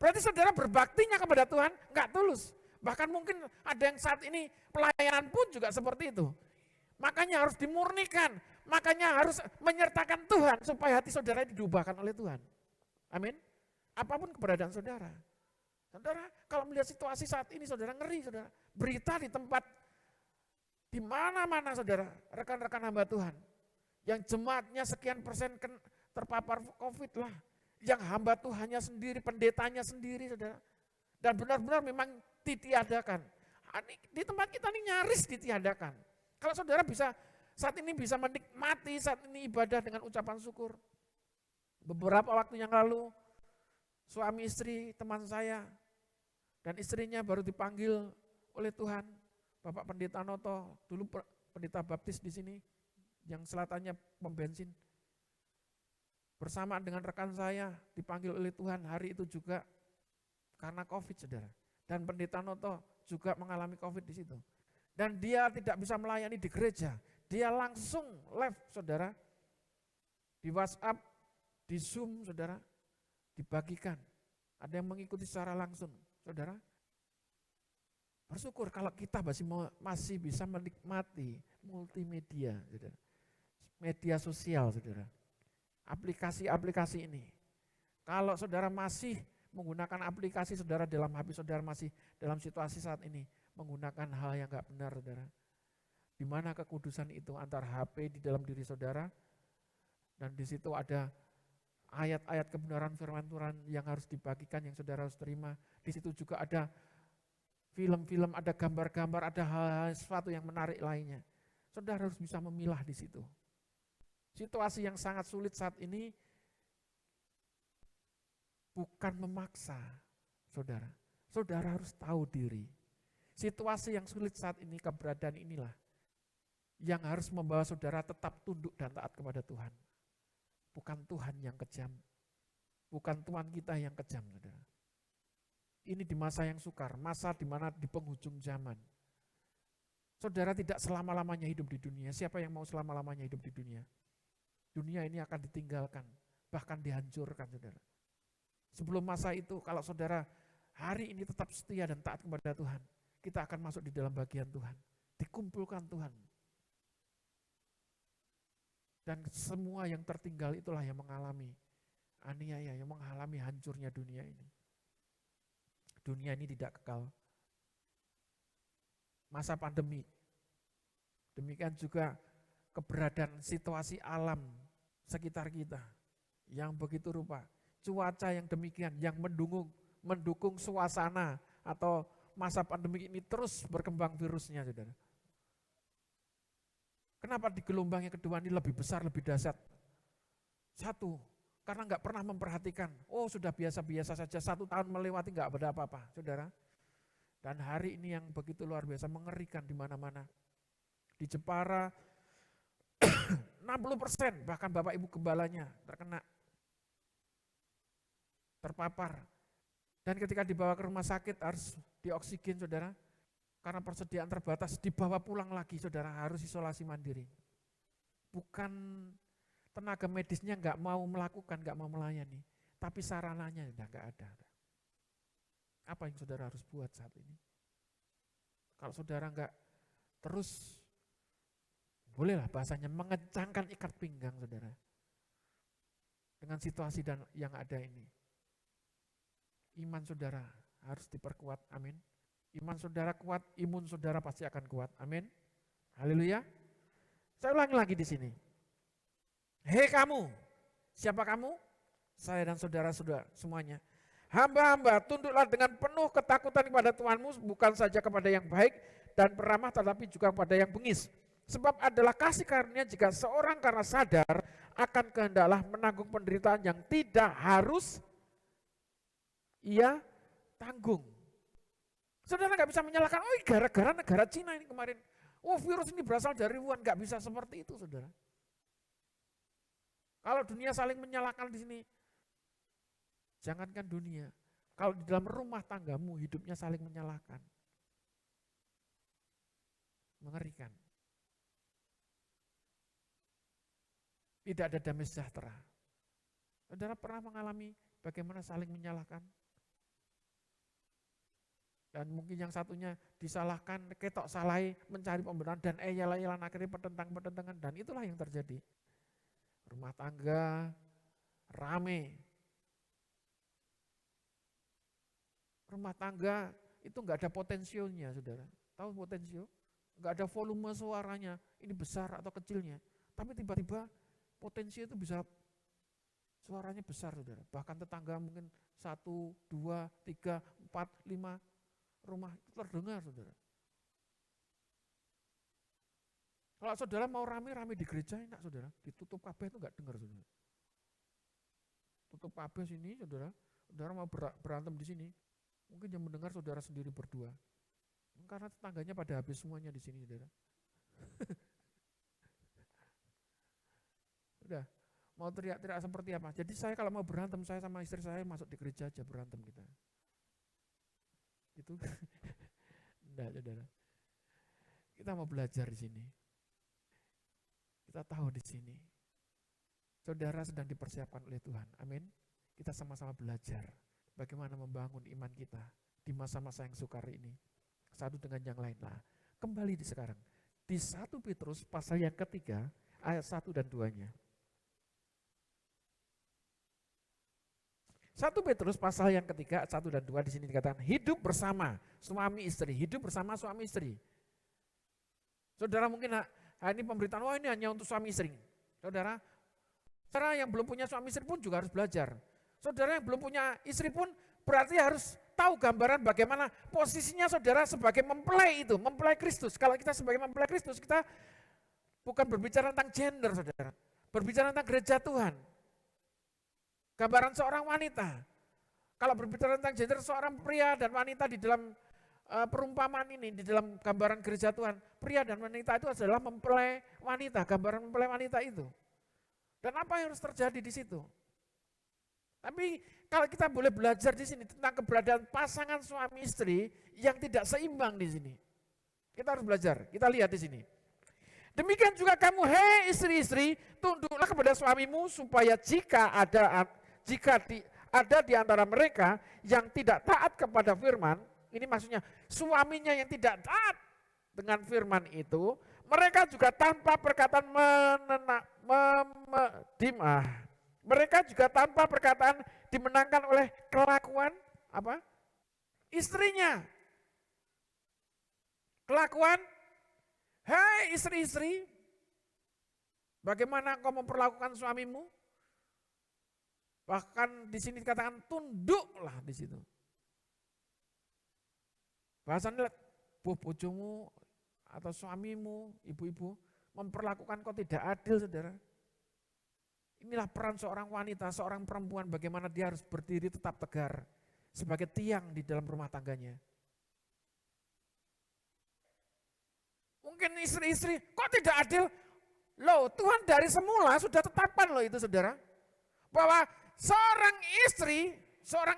Berarti saudara berbaktinya kepada Tuhan nggak tulus. Bahkan mungkin ada yang saat ini pelayanan pun juga seperti itu. Makanya harus dimurnikan, makanya harus menyertakan Tuhan supaya hati saudara diubahkan oleh Tuhan. Amin. Apapun keberadaan saudara. Saudara, kalau melihat situasi saat ini saudara ngeri saudara. Berita di tempat di mana-mana saudara, rekan-rekan hamba Tuhan. Yang jemaatnya sekian persen terpapar COVID lah. Yang hamba Tuhannya sendiri, pendetanya sendiri saudara. Dan benar-benar memang ditiadakan. Di tempat kita ini nyaris ditiadakan. Kalau saudara bisa saat ini bisa menikmati saat ini ibadah dengan ucapan syukur. Beberapa waktu yang lalu, suami istri teman saya dan istrinya baru dipanggil oleh Tuhan. Bapak Pendeta Noto, dulu pendeta baptis di sini, yang selatannya pom bensin. Bersamaan dengan rekan saya dipanggil oleh Tuhan hari itu juga karena COVID, saudara. Dan pendeta Noto juga mengalami COVID di situ. Dan dia tidak bisa melayani di gereja. Dia langsung live, saudara. Di WhatsApp, di Zoom, saudara. Dibagikan. Ada yang mengikuti secara langsung, saudara. Bersyukur kalau kita masih bisa menikmati multimedia, saudara. Media sosial, saudara. Aplikasi-aplikasi ini. Kalau saudara masih menggunakan aplikasi saudara dalam HP saudara masih dalam situasi saat ini, menggunakan hal yang enggak benar, saudara. Di mana kekudusan itu antara HP di dalam diri saudara, dan di situ ada ayat-ayat kebenaran firman Tuhan yang harus dibagikan, yang saudara harus terima. Di situ juga ada film-film, ada gambar-gambar, ada hal-hal sesuatu yang menarik lainnya. Saudara harus bisa memilah di situ. Situasi yang sangat sulit saat ini bukan memaksa, saudara. Saudara harus tahu diri. Situasi yang sulit saat ini, keberadaan inilah yang harus membawa saudara tetap tunduk dan taat kepada Tuhan. Bukan Tuhan yang kejam, bukan Tuhan kita yang kejam, saudara. Ini di masa yang sukar, masa di mana di penghujung zaman. Saudara tidak selama-lamanya hidup di dunia. Siapa yang mau selama-lamanya hidup di dunia? Dunia ini akan ditinggalkan, bahkan dihancurkan, saudara. Sebelum masa itu, kalau saudara hari ini tetap setia dan taat kepada Tuhan, kita akan masuk di dalam bagian Tuhan, dikumpulkan Tuhan. Dan semua yang tertinggal itulah yang mengalami aniaya, yang mengalami hancurnya dunia ini. Dunia ini tidak kekal. Masa pandemi, demikian juga keberadaan situasi alam sekitar kita yang begitu rupa. Cuaca yang demikian, yang mendukung suasana atau masa pandemi ini terus berkembang virusnya, saudara. Kenapa di gelombang yang kedua ini lebih besar, lebih dahsyat? Satu, karena nggak pernah memperhatikan, oh sudah biasa-biasa saja, 1 tahun melewati nggak ada apa-apa, saudara. Dan hari ini yang begitu luar biasa, mengerikan di mana-mana. Di Jepara, 60% bahkan Bapak Ibu gembalanya terkena, terpapar. Dan ketika dibawa ke rumah sakit harus dioksigen, saudara. Karena persediaan terbatas, dibawa pulang lagi, saudara, harus isolasi mandiri. Bukan tenaga medisnya nggak mau melakukan, nggak mau melayani, tapi sarananya sudah nggak ada. Apa yang saudara harus buat saat ini? Kalau saudara nggak terus, bolehlah bahasanya mengencangkan ikat pinggang, saudara. Dengan situasi dan yang ada ini. Iman saudara harus diperkuat, amin. Iman saudara kuat, imun saudara pasti akan kuat, amin. Haleluya. Saya ulangi lagi di sini. Hei kamu, siapa kamu? Saya dan saudara-saudara semuanya. Hamba-hamba, tunduklah dengan penuh ketakutan kepada Tuhanmu, bukan saja kepada yang baik dan peramah, tetapi juga kepada yang bengis. Sebab adalah kasih karunia jika seorang karena sadar akan kehendaklah menanggung penderitaan yang tidak harus ia tanggung. Saudara nggak bisa menyalahkan, oh gara-gara negara Cina ini kemarin, oh virus ini berasal dari Wuhan, nggak bisa seperti itu, saudara. Kalau dunia saling menyalahkan di sini, jangankan dunia, kalau di dalam rumah tanggamu hidupnya saling menyalahkan, mengerikan. Tidak ada damai sejahtera. Saudara pernah mengalami bagaimana saling menyalahkan? Dan mungkin yang satunya disalahkan, ketok salahi, mencari pembenaran, dan eyal-eyalan akhirnya pertentangan, dan itulah yang terjadi. Rumah tangga rame. Rumah tangga itu nggak ada potensialnya, saudara. Tahu potensio? Nggak ada volume suaranya, ini besar atau kecilnya. Tapi tiba-tiba potensi itu bisa suaranya besar, saudara. Bahkan tetangga mungkin 1, 2, 3, 4, 5 rumah itu terdengar, saudara. Kalau saudara mau rame-rame di gereja enak, saudara. Ditutup kabeh itu nggak dengar, saudara. Tutup kabeh sini, saudara. Saudara mau berantem di sini, mungkin yang mendengar saudara sendiri berdua. Karena tetangganya pada habis semuanya di sini, saudara. Udah, mau teriak-teriak seperti apa? Jadi saya kalau mau berantem, saya sama istri saya masuk di gereja aja berantem kita. Itu enggak, saudara. Kita mau belajar di sini. Kita tahu di sini. Saudara sedang dipersiapkan oleh Tuhan. Amin. Kita sama-sama belajar bagaimana membangun iman kita di masa-masa yang sukar ini. Satu dengan yang lain lah. Kembali di sekarang. Di 1 Petrus pasal yang ketiga, ayat 1 dan 2-nya. 1 Petrus pasal yang ketiga, 1 dan 2 di sini dikatakan hidup bersama suami istri, hidup bersama suami istri. Saudara mungkin ini pemberitaan, wah ini hanya untuk suami istri. Saudara yang belum punya suami istri pun juga harus belajar. Saudara yang belum punya istri pun berarti harus tahu gambaran bagaimana posisinya saudara sebagai mempelai itu, mempelai Kristus. Kalau kita sebagai mempelai Kristus, kita bukan berbicara tentang gender, saudara. Berbicara tentang gereja Tuhan. Gambaran seorang wanita. Kalau berbicara tentang gender, seorang pria dan wanita di dalam perumpamaan ini, di dalam gambaran gereja Tuhan, pria dan wanita itu adalah mempelai wanita, gambaran mempelai wanita itu. Dan apa yang harus terjadi di situ? Tapi kalau kita boleh belajar di sini tentang keberadaan pasangan suami istri yang tidak seimbang di sini. Kita harus belajar, kita lihat di sini. Demikian juga kamu, hei istri-istri, tunduklah kepada suamimu supaya jika ada di antara mereka yang tidak taat kepada firman, ini maksudnya suaminya yang tidak taat dengan firman itu, mereka juga tanpa perkataan mereka juga tanpa perkataan dimenangkan oleh kelakuan apa? Istrinya. Kelakuan, hei istri-istri, bagaimana engkau memperlakukan suamimu? Bahkan di sini dikatakan tunduklah di situ. Bahasannya bojomu atau suamimu, ibu-ibu memperlakukan kau tidak adil, saudara. Inilah peran seorang wanita, seorang perempuan, bagaimana dia harus berdiri tetap tegar sebagai tiang di dalam rumah tangganya. Mungkin istri-istri, kok tidak adil? Loh, Tuhan dari semula sudah tetapkan loh itu, saudara. Bahwa seorang istri, saya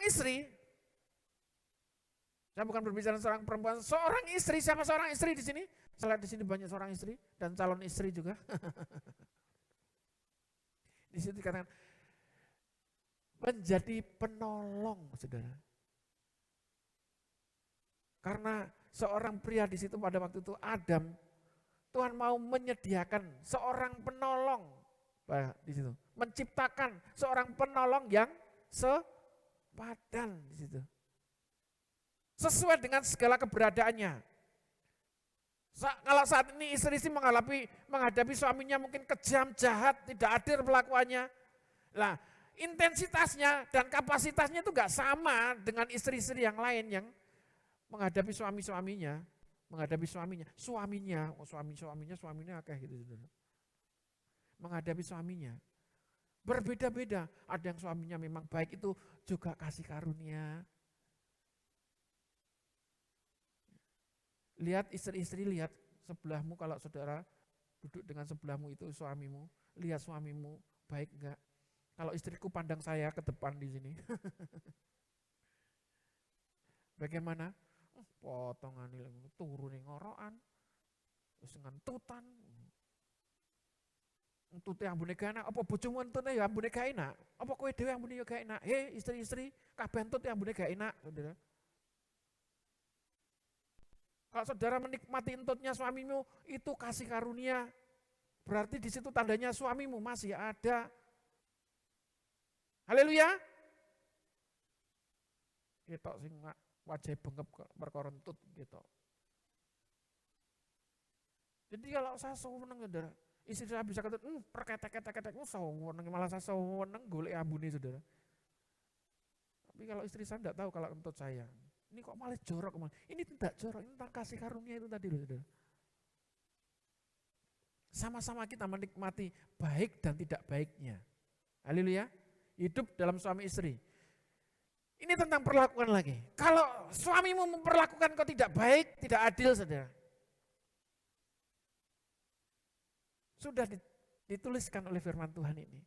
bukan berbicara seorang perempuan, seorang istri, siapa seorang istri di sini? Saya lihat di sini banyak seorang istri dan calon istri juga. Di situ dikatakan menjadi penolong, saudara. Karena seorang pria di situ pada waktu itu Adam, Tuhan mau menyediakan seorang penolong di situ, menciptakan seorang penolong yang sepadan di situ, sesuai dengan segala keberadaannya. Kalau saat ini istri-istri menghadapi suaminya mungkin kejam, jahat, tidak adil perlakuannya. Lah, intensitasnya dan kapasitasnya itu enggak sama dengan istri-istri yang lain yang menghadapi suaminya, suaminya kayak gitu. Menghadapi suaminya. Berbeda-beda, ada yang suaminya memang baik itu juga kasih karunia. Lihat istri-istri, lihat sebelahmu, kalau saudara duduk dengan sebelahmu itu suamimu, lihat suamimu baik enggak. Kalau istriku pandang saya ke depan di sini. Bagaimana? Potongan ini turun ngorokan, terus ngentutan. Entute ambune gak enak, apa bojomu entute ya ambune gak enak? Apa kowe dhewe ambune ya gak enak? Hei istri-istri, kabeh entut ambune gak enak, saudara. Kalau saudara menikmati entutnya suamimu, itu kasih karunia. Berarti di situ tandanya suamimu masih ada. Haleluya. Gitu sing wajah bengep perkara entut gitu. Jadi kalau saya seneng, saudara, istri saya bisa kata, perketek-ketek, seneng, malah saya seneng golek ambune, saudara. Tapi kalau istri saya enggak tahu kalau entut saya. Ini kok malah jorok, ini tidak jorok, ini tentang kasih karunia itu tadi loh, saudara. Sama-sama kita menikmati baik dan tidak baiknya. Haleluya. Hidup dalam suami istri. Ini tentang perlakuan lagi. Kalau suamimu memperlakukan kau tidak baik, tidak adil, saudara. Sudah dituliskan oleh firman Tuhan ini.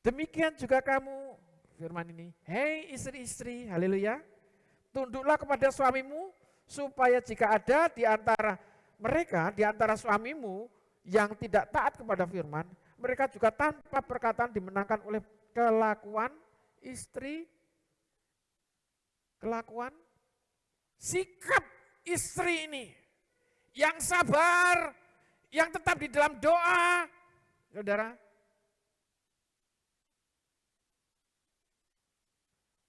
Demikian juga kamu, firman ini, hei istri-istri, haleluya. Tunduklah kepada suamimu, supaya jika ada di antara mereka, di antara suamimu yang tidak taat kepada firman, mereka juga tanpa perkataan dimenangkan oleh kelakuan istri, kelakuan, sikap istri ini, yang sabar, yang tetap di dalam doa, saudara.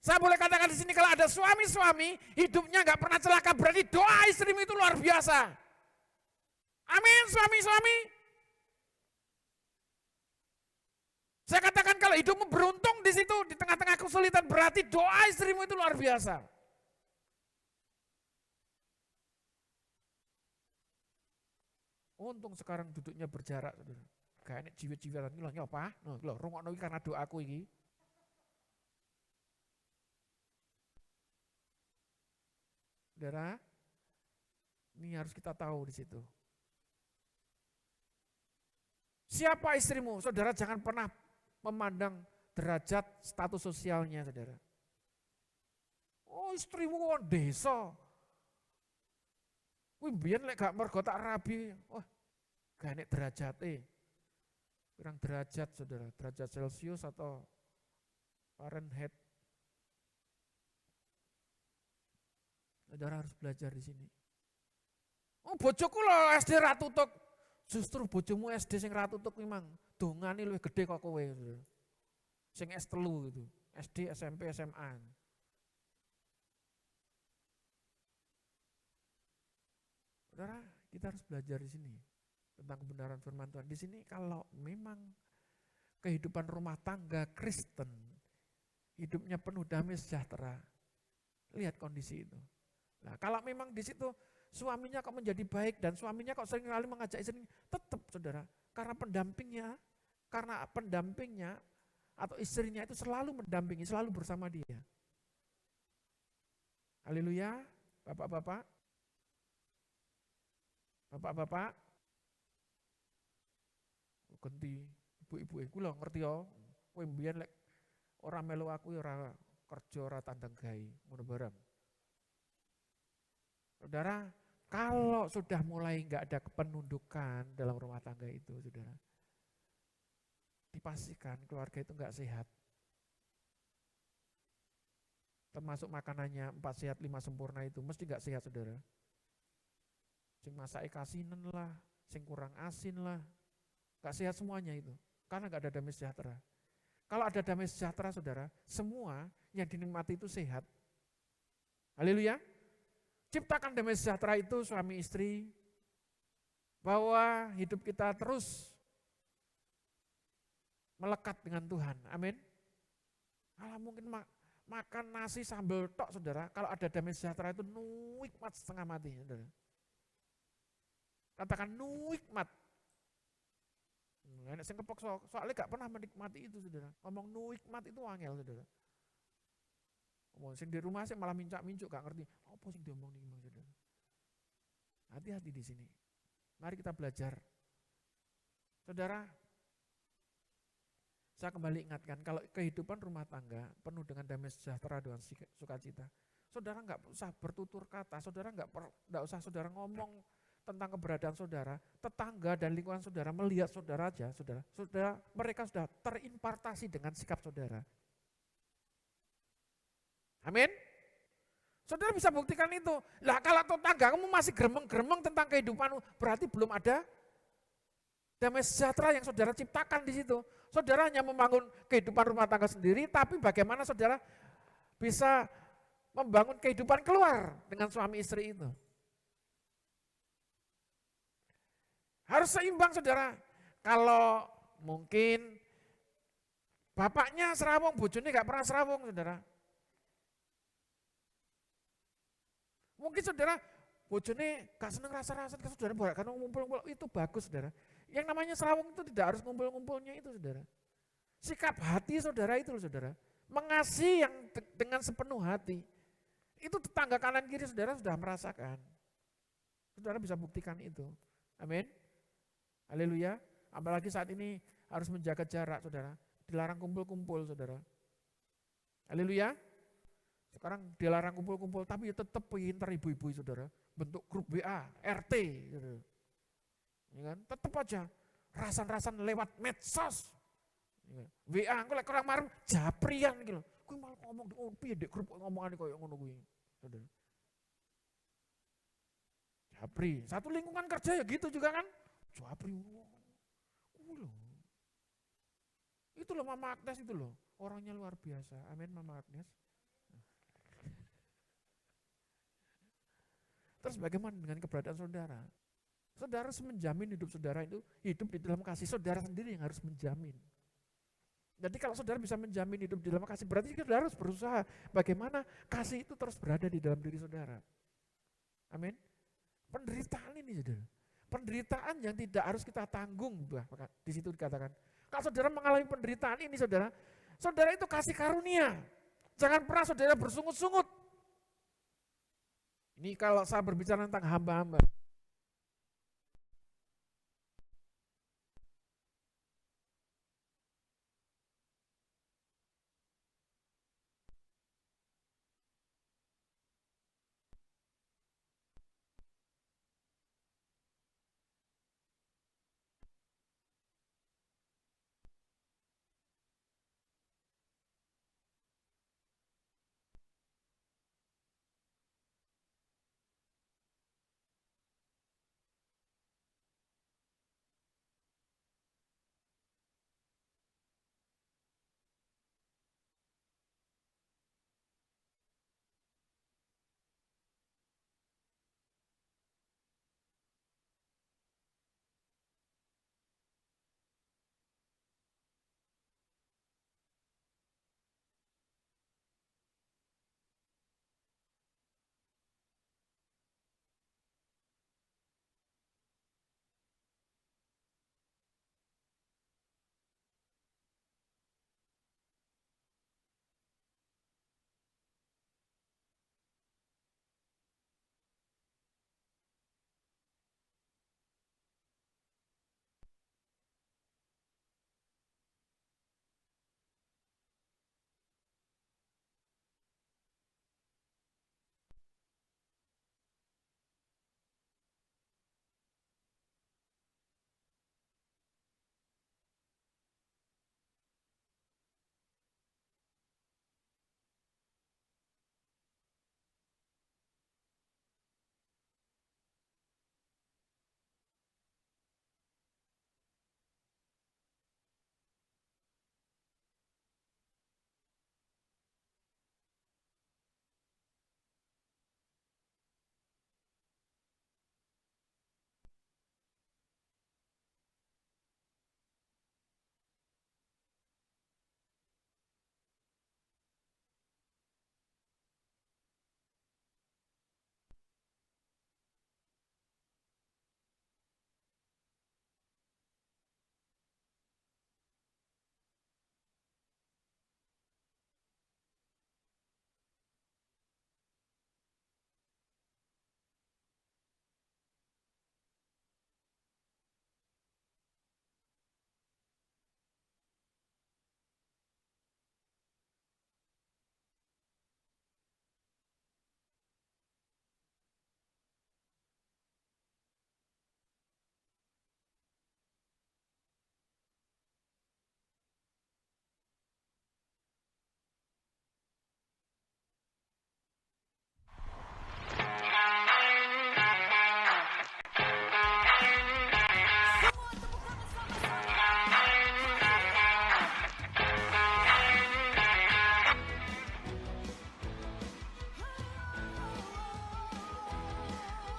Saya boleh katakan di sini kalau ada suami-suami hidupnya nggak pernah celaka, berarti doa istrimu itu luar biasa. Amin, suami-suami. Saya katakan kalau hidupmu beruntung di situ di tengah-tengah kesulitan, berarti doa istrimu itu luar biasa. Untung sekarang duduknya berjarak, saudara. Kayak ini jiwet-jiwetan ini loh, nyapa, loh, rungokno karena doaku ini. Saudara, ini harus kita tahu di situ. Siapa istrimu? Saudara jangan pernah memandang derajat status sosialnya, saudara. Oh, istrimu kok desa. Kuwi mbiyen lek gak mergo tak rabi, wah, gak enek derajate. Kurang derajat, saudara, derajat Celcius atau Fahrenheit. Saudara harus belajar di sini. Oh, bojoku lho SD ra tutuk. Justru bojomu SD sing ra tutuk memang dongane luwih gede kok kowe. Sing S3 gitu. SD, SMP, SMA. Saudara, kita harus belajar di sini tentang kebenaran firman Tuhan. Di sini kalau memang kehidupan rumah tangga Kristen, hidupnya penuh damai sejahtera. Lihat kondisi itu. Nah, kalau memang di situ suaminya kok menjadi baik dan suaminya kok sering kali mengajak istrinya, tetap saudara, karena pendampingnya atau istrinya itu selalu mendampingi, selalu bersama dia. Haleluya, bapak-bapak. Bapak-bapak, ganti ibu-ibu iku lho ngerti ya. Kowe mbiyen lek ora melu aku ora kerja ora tandang gawe, ngono bareng. Saudara, kalau sudah mulai enggak ada kepenundukan dalam rumah tangga itu, saudara, dipastikan keluarga itu enggak sehat. Termasuk makanannya 4 sehat 5 sempurna itu mesti enggak sehat, saudara. Sing masake kasinen lah, sing kurang asin lah, gak sehat semuanya itu, karena gak ada damai sejahtera. Kalau ada damai sejahtera saudara, semua yang dinikmati itu sehat. Haleluya. Ciptakan damai sejahtera itu suami istri, bahwa hidup kita terus melekat dengan Tuhan, amin. Kalau mungkin makan nasi sambal tok saudara, kalau ada damai sejahtera itu nikmat setengah mati saudara. Katakan nikmat. Enak sing kepok soalnya gak pernah menikmati itu saudara. Ngomong nikmat itu angel saudara. Ngomong sing di rumah sih malah mincak-mincuk gak ngerti. Apa sing diomong nih saudara. Hati-hati di sini. Mari kita belajar. Saudara, saya kembali ingatkan kalau kehidupan rumah tangga penuh dengan damai sejahtera dengan sukacita. Saudara nggak usah bertutur kata, saudara nggak usah saudara ngomong tentang keberadaan saudara, tetangga dan lingkungan saudara melihat saudara aja, saudara, mereka sudah terimpartasi dengan sikap saudara. Amin. Saudara bisa buktikan itu. Lah kalau tetangga kamu masih gremeng-gremeng tentang kehidupanmu, berarti belum ada damai sejahtera yang saudara ciptakan di situ. Saudara hanya membangun kehidupan rumah tangga sendiri, tapi bagaimana saudara bisa membangun kehidupan keluar dengan suami istri itu. Harus seimbang saudara. Kalau mungkin bapaknya serawung, bojone gak pernah serawung saudara. Mungkin saudara bojone gak seneng rasa-rasa ke saudara, karena ngumpul-ngumpul itu bagus saudara. Yang namanya serawung itu tidak harus ngumpul-ngumpulnya itu saudara. Sikap hati saudara itu saudara. Mengasihi yang dengan sepenuh hati. Itu tetangga kanan kiri saudara sudah merasakan. Saudara bisa buktikan itu. Amin. Haleluya. Apalagi saat ini harus menjaga jarak saudara. Dilarang kumpul-kumpul saudara. Haleluya. Sekarang dilarang kumpul-kumpul tapi tetap pintar ibu-ibu saudara. Bentuk grup WA, RT. Saudara. Ya kan? Tetap aja rasan-rasan lewat medsos. Ya. WA engko lek kurang marem japrian gitu. Kuwi malah ngomong di piye dek grup ngomongane koyo ngono kuwi. Saudara. Japri. Satu lingkungan kerja ya gitu juga kan. Japri. Loh. Itu loh Mama Agnes itu loh. Orangnya luar biasa. Amin Mama Agnes. Terus bagaimana dengan keberadaan saudara? Saudara harus menjamin hidup saudara itu hidup di dalam kasih. Saudara sendiri yang harus menjamin. Jadi kalau saudara bisa menjamin hidup di dalam kasih, berarti saudara harus berusaha bagaimana kasih itu terus berada di dalam diri saudara. Amin. Penderitaan ini saudara. Penderitaan yang tidak harus kita tanggung, di situ dikatakan. Kalau saudara mengalami penderitaan ini saudara, saudara itu kasih karunia. Jangan pernah saudara bersungut-sungut. Ini kalau saya berbicara tentang hamba-hamba.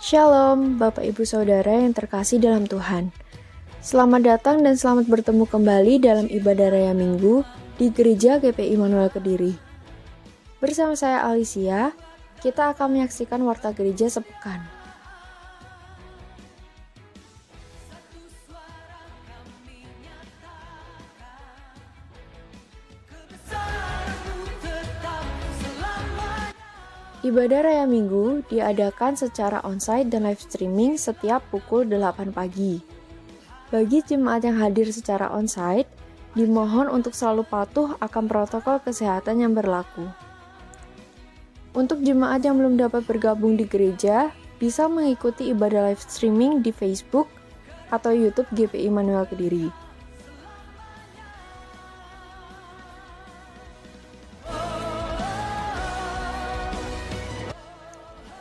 Shalom, Bapak Ibu Saudara yang terkasih dalam Tuhan. Selamat datang dan selamat bertemu kembali dalam ibadah Raya Minggu di Gereja GPI Immanuel Kediri. Bersama saya Alicia, kita akan menyaksikan Warta Gereja sepekan. Ibadah Raya Minggu diadakan secara onsite dan live streaming setiap pukul 8 pagi. Bagi jemaat yang hadir secara onsite, dimohon untuk selalu patuh akan protokol kesehatan yang berlaku. Untuk jemaat yang belum dapat bergabung di gereja, bisa mengikuti ibadah live streaming di Facebook atau YouTube GPI Immanuel Kediri.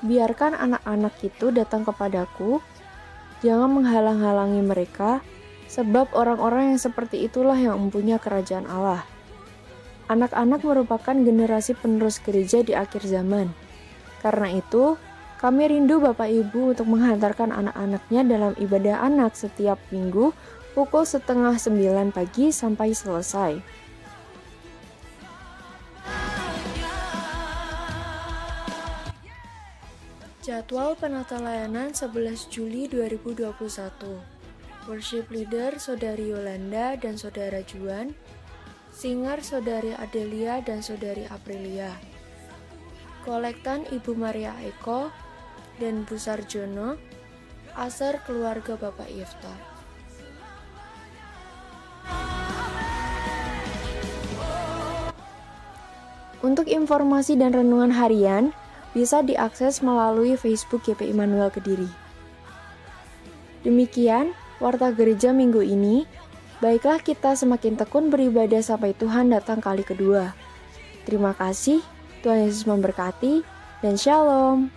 Biarkan anak-anak itu datang kepadaku, jangan menghalang-halangi mereka, sebab orang-orang yang seperti itulah yang mempunyai kerajaan Allah. Anak-anak merupakan generasi penerus gereja di akhir zaman. Karena itu, kami rindu Bapak Ibu untuk menghantarkan anak-anaknya dalam ibadah anak setiap minggu pukul 8:30 pagi sampai selesai. Jadwal penata layanan 11 Juli 2021. Worship leader Saudari Yolanda dan Saudara Juan, singer Saudari Adelia dan Saudari Aprilia, kolektan Ibu Maria Eko dan Bu Sarjono, Aser keluarga Bapak Iftar. Untuk informasi dan renungan harian, bisa diakses melalui Facebook GPI Immanuel Kediri. Demikian Warta Gereja minggu ini. Baiklah kita semakin tekun beribadah sampai Tuhan datang kali kedua. Terima kasih, Tuhan Yesus memberkati, dan Shalom.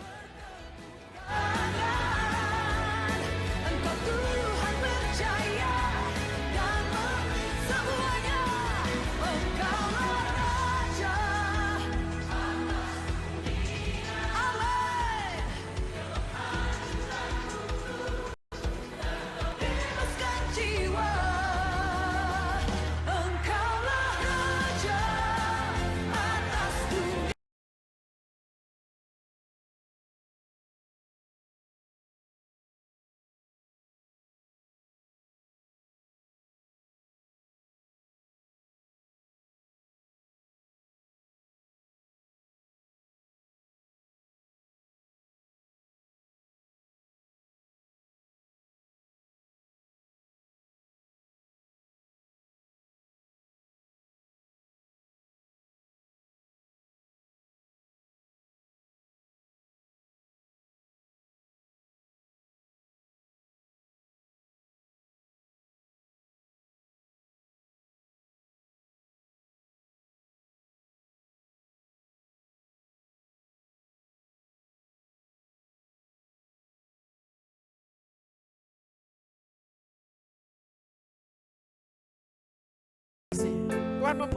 Tuhan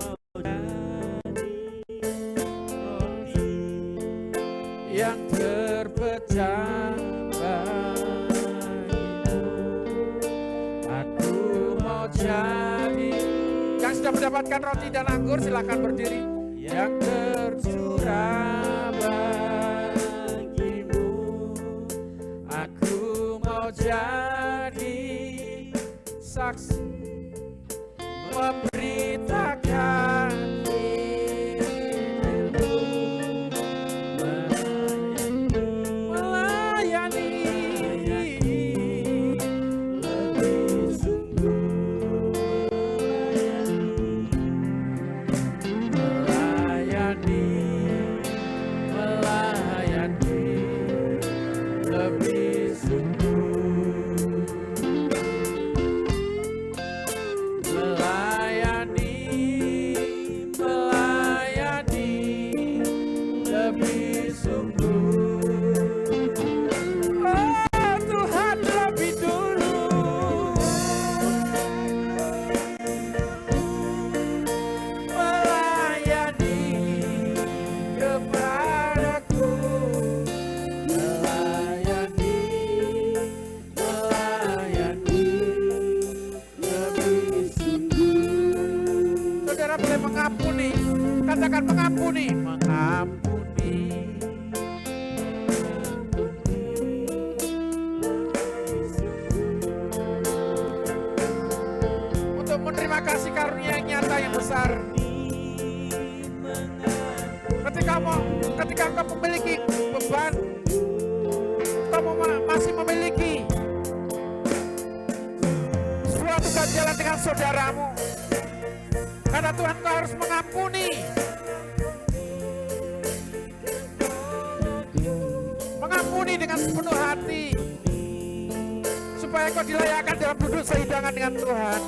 yang terpecah bagimu, aku mau jadi. Yang sudah mendapatkan roti dan anggur silakan berdiri. Yang tercurah bagimu, aku mau jadi saksi memberitakan Injilmu, melayani lebih sungguh, melayani lebih sungguh. Kepadaku melayani adalah kasih karunia yang nyata yang besar. Ketika engkau memiliki beban, engkau masih memiliki suatu ganjalan dengan saudaramu. Karena Tuhan, engkau harus mengampuni. Mengampuni dengan sepenuh hati. Supaya engkau dilayakkan dalam duduk sehidangan dengan Tuhan.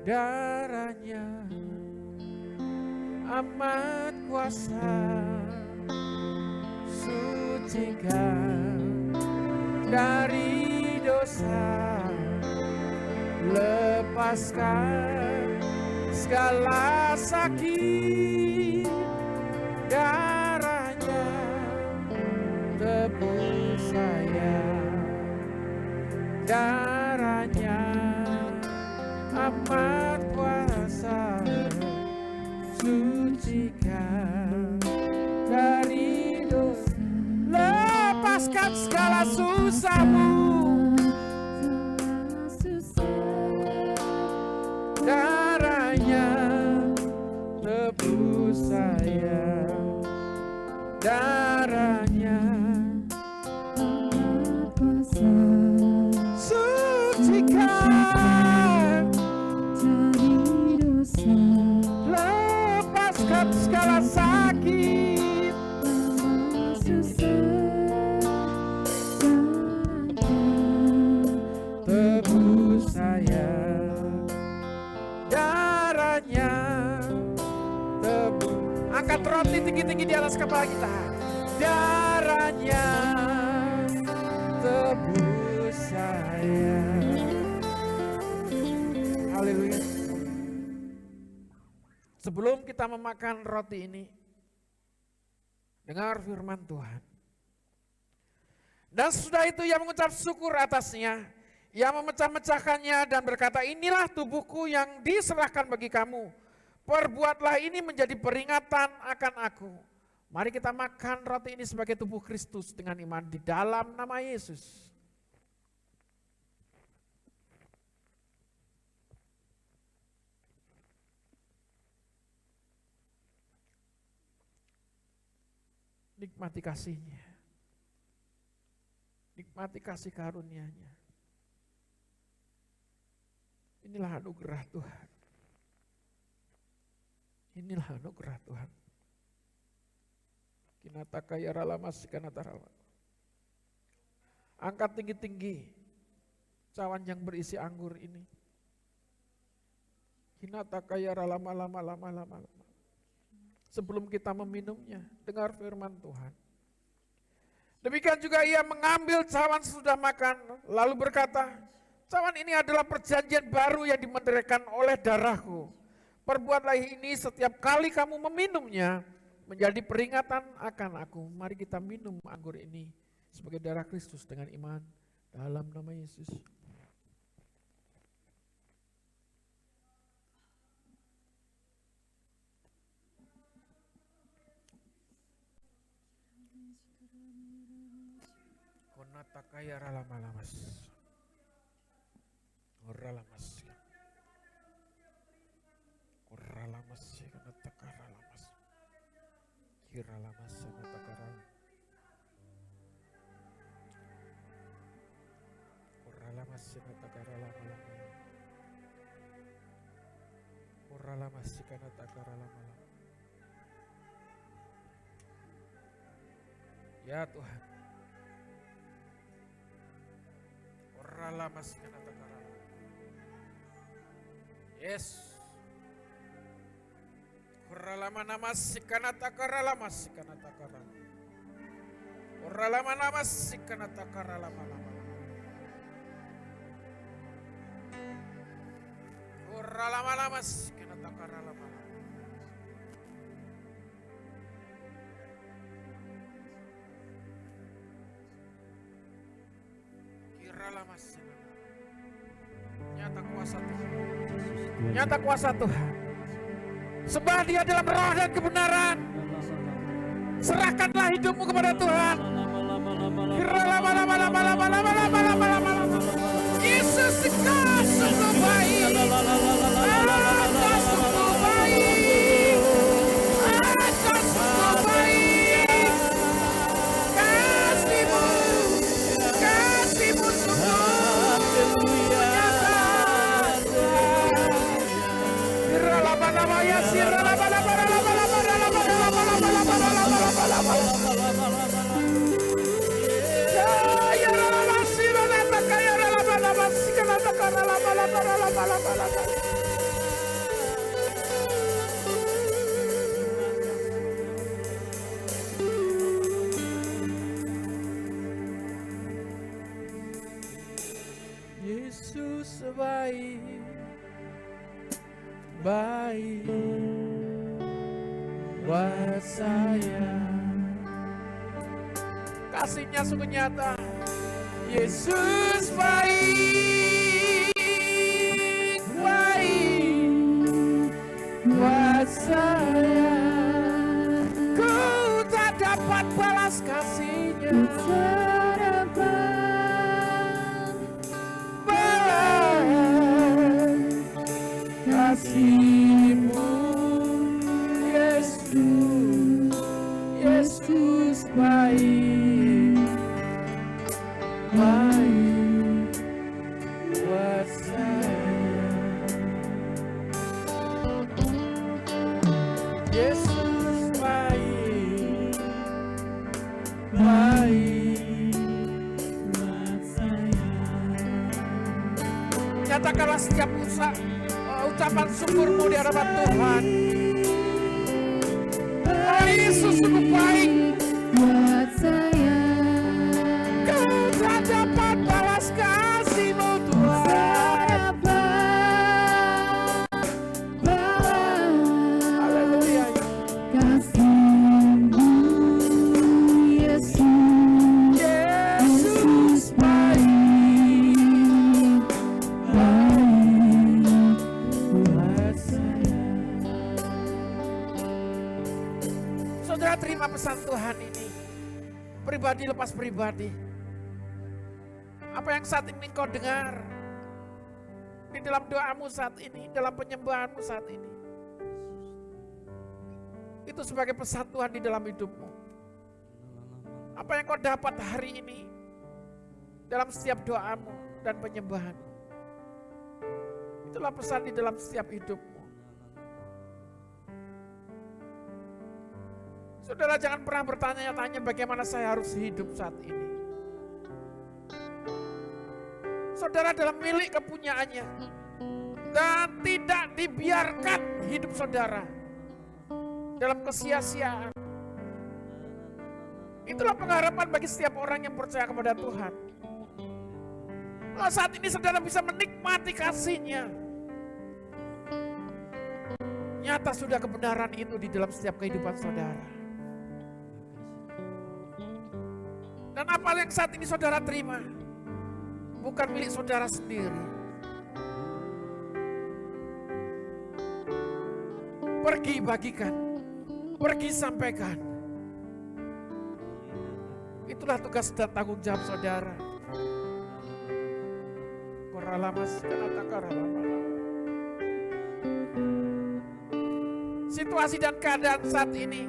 Darahnya amat kuasa, sucikan dari dosa, lepaskan segala sakit. Darahnya tebus saya, darahnya amat kuasa, sucikan dari dosa, lepaskan segala susahmu. Darahnya tebus saya, darahnya amat kuasa, sucikan lepaskan segala sakit, tebus saya, darahnya tebus. Angkat roti tinggi-tinggi di atas kepala kita. Darahnya tebus saya. Haleluya. Sebelum kita memakan roti ini, dengar firman Tuhan. Dan sesudah itu ia mengucap syukur atasnya, ia memecah-mecahkannya dan berkata, inilah tubuhku yang diserahkan bagi kamu. Perbuatlah ini menjadi peringatan akan aku. Mari kita makan roti ini sebagai tubuh Kristus dengan iman di dalam nama Yesus. Nikmati kasih-Nya. Nikmati kasih karunia-Nya. Inilah anugerah Tuhan. Inilah anugerah Tuhan. Kinataka ya ralamas kanatarawa. Angkat tinggi-tinggi cawan yang berisi anggur ini. Kinataka ya lama. Sebelum kita meminumnya, dengar firman Tuhan. Demikian juga ia mengambil cawan sesudah makan, lalu berkata, cawan ini adalah perjanjian baru yang dimeteraikan oleh darahku. Perbuatlah ini setiap kali kamu meminumnya, menjadi peringatan akan aku. Mari kita minum anggur ini sebagai darah Kristus dengan iman dalam nama Yesus. Konatakaya ralama-lamas. Oralamas. Oralamas konatakaramas. Kiralamas konatakaramas. Oralamas konatakaramas. Oralamas konatakaramas. Ya Tuhan. Oralama sikanata karala. Yes. Oralama nama sikanata karala masikanata karala. Oralama nama sikanata karala malama. Oralama nama sikanata karala malama. Nyata kuasa Tuhan. Nyata kuasa Tuhan. Sembah Dia dalam roh dan kebenaran. Serahkanlah hidupmu kepada Tuhan. Yesus Engkau sungguh baik. Engkau sungguh baik. Engkau sungguh baik. Kasih-Mu sungguh nyata. Yesus baik, baik buat saya. Kasihnya sungguh nyata. Yesus baik, baik buat saya. Ku tak dapat balas kasihnya. Kasih-Mu, Yesus, Yesus baik, baik buat saya. Yesus baik, baik buat saya. Nyatakanlah setiap ucapan syukurmu di hadapan Tuhan. Oh, Yesus sungguh baik buat saya. Kau tak dapat balas kasih-Mu Tuhan. Haleluya. Kasih-Mu Yesus, Yesus baik. Saudara terima pesan Tuhan ini. Pribadi lepas pribadi. Apa yang saat ini kau dengar. Di dalam doamu saat ini. Dalam penyembahanmu saat ini. Itu sebagai pesan Tuhan di dalam hidupmu. Apa yang kau dapat hari ini. Dalam setiap doamu dan penyembahanmu. Itulah pesan di dalam setiap hidupmu. Saudara jangan pernah bertanya-tanya bagaimana saya harus hidup saat ini. Saudara dalam milik kepunyaannya. Dan tidak dibiarkan hidup saudara dalam kesia-siaan. Itulah pengharapan bagi setiap orang yang percaya kepada Tuhan. Kalau saat ini saudara bisa menikmati kasih-Nya. Nyata sudah kebenaran itu di dalam setiap kehidupan saudara. Dan apa yang saat ini saudara terima, bukan milik saudara sendiri. Pergi bagikan, pergi sampaikan. Itulah tugas dan tanggung jawab saudara. Situasi dan keadaan saat ini,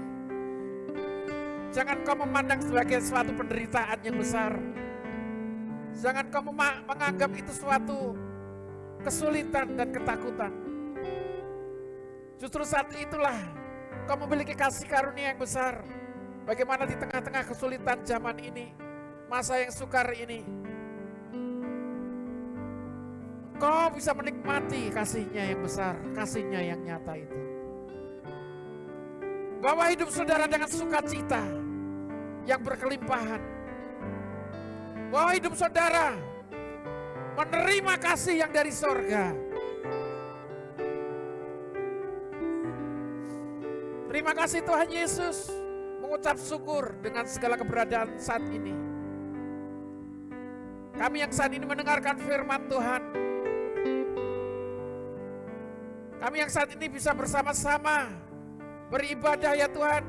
jangan kau memandang sebagai suatu penderitaan yang besar. Jangan kau menganggap itu suatu kesulitan dan ketakutan. Justru saat itulah kau memiliki kasih karunia yang besar. Bagaimana di tengah-tengah kesulitan zaman ini, masa yang sukar ini, Engkau bisa menikmati kasih-Nya yang besar, kasih-Nya yang nyata itu. Bawa hidup saudara dengan sukacita yang berkelimpahan. Bawa hidup saudara menerima kasih yang dari sorga. Terima kasih Tuhan Yesus, mengucap syukur dengan segala keberadaan saat ini. Kami yang saat ini mendengarkan firman Tuhan, kami yang saat ini bisa bersama-sama beribadah ya Tuhan.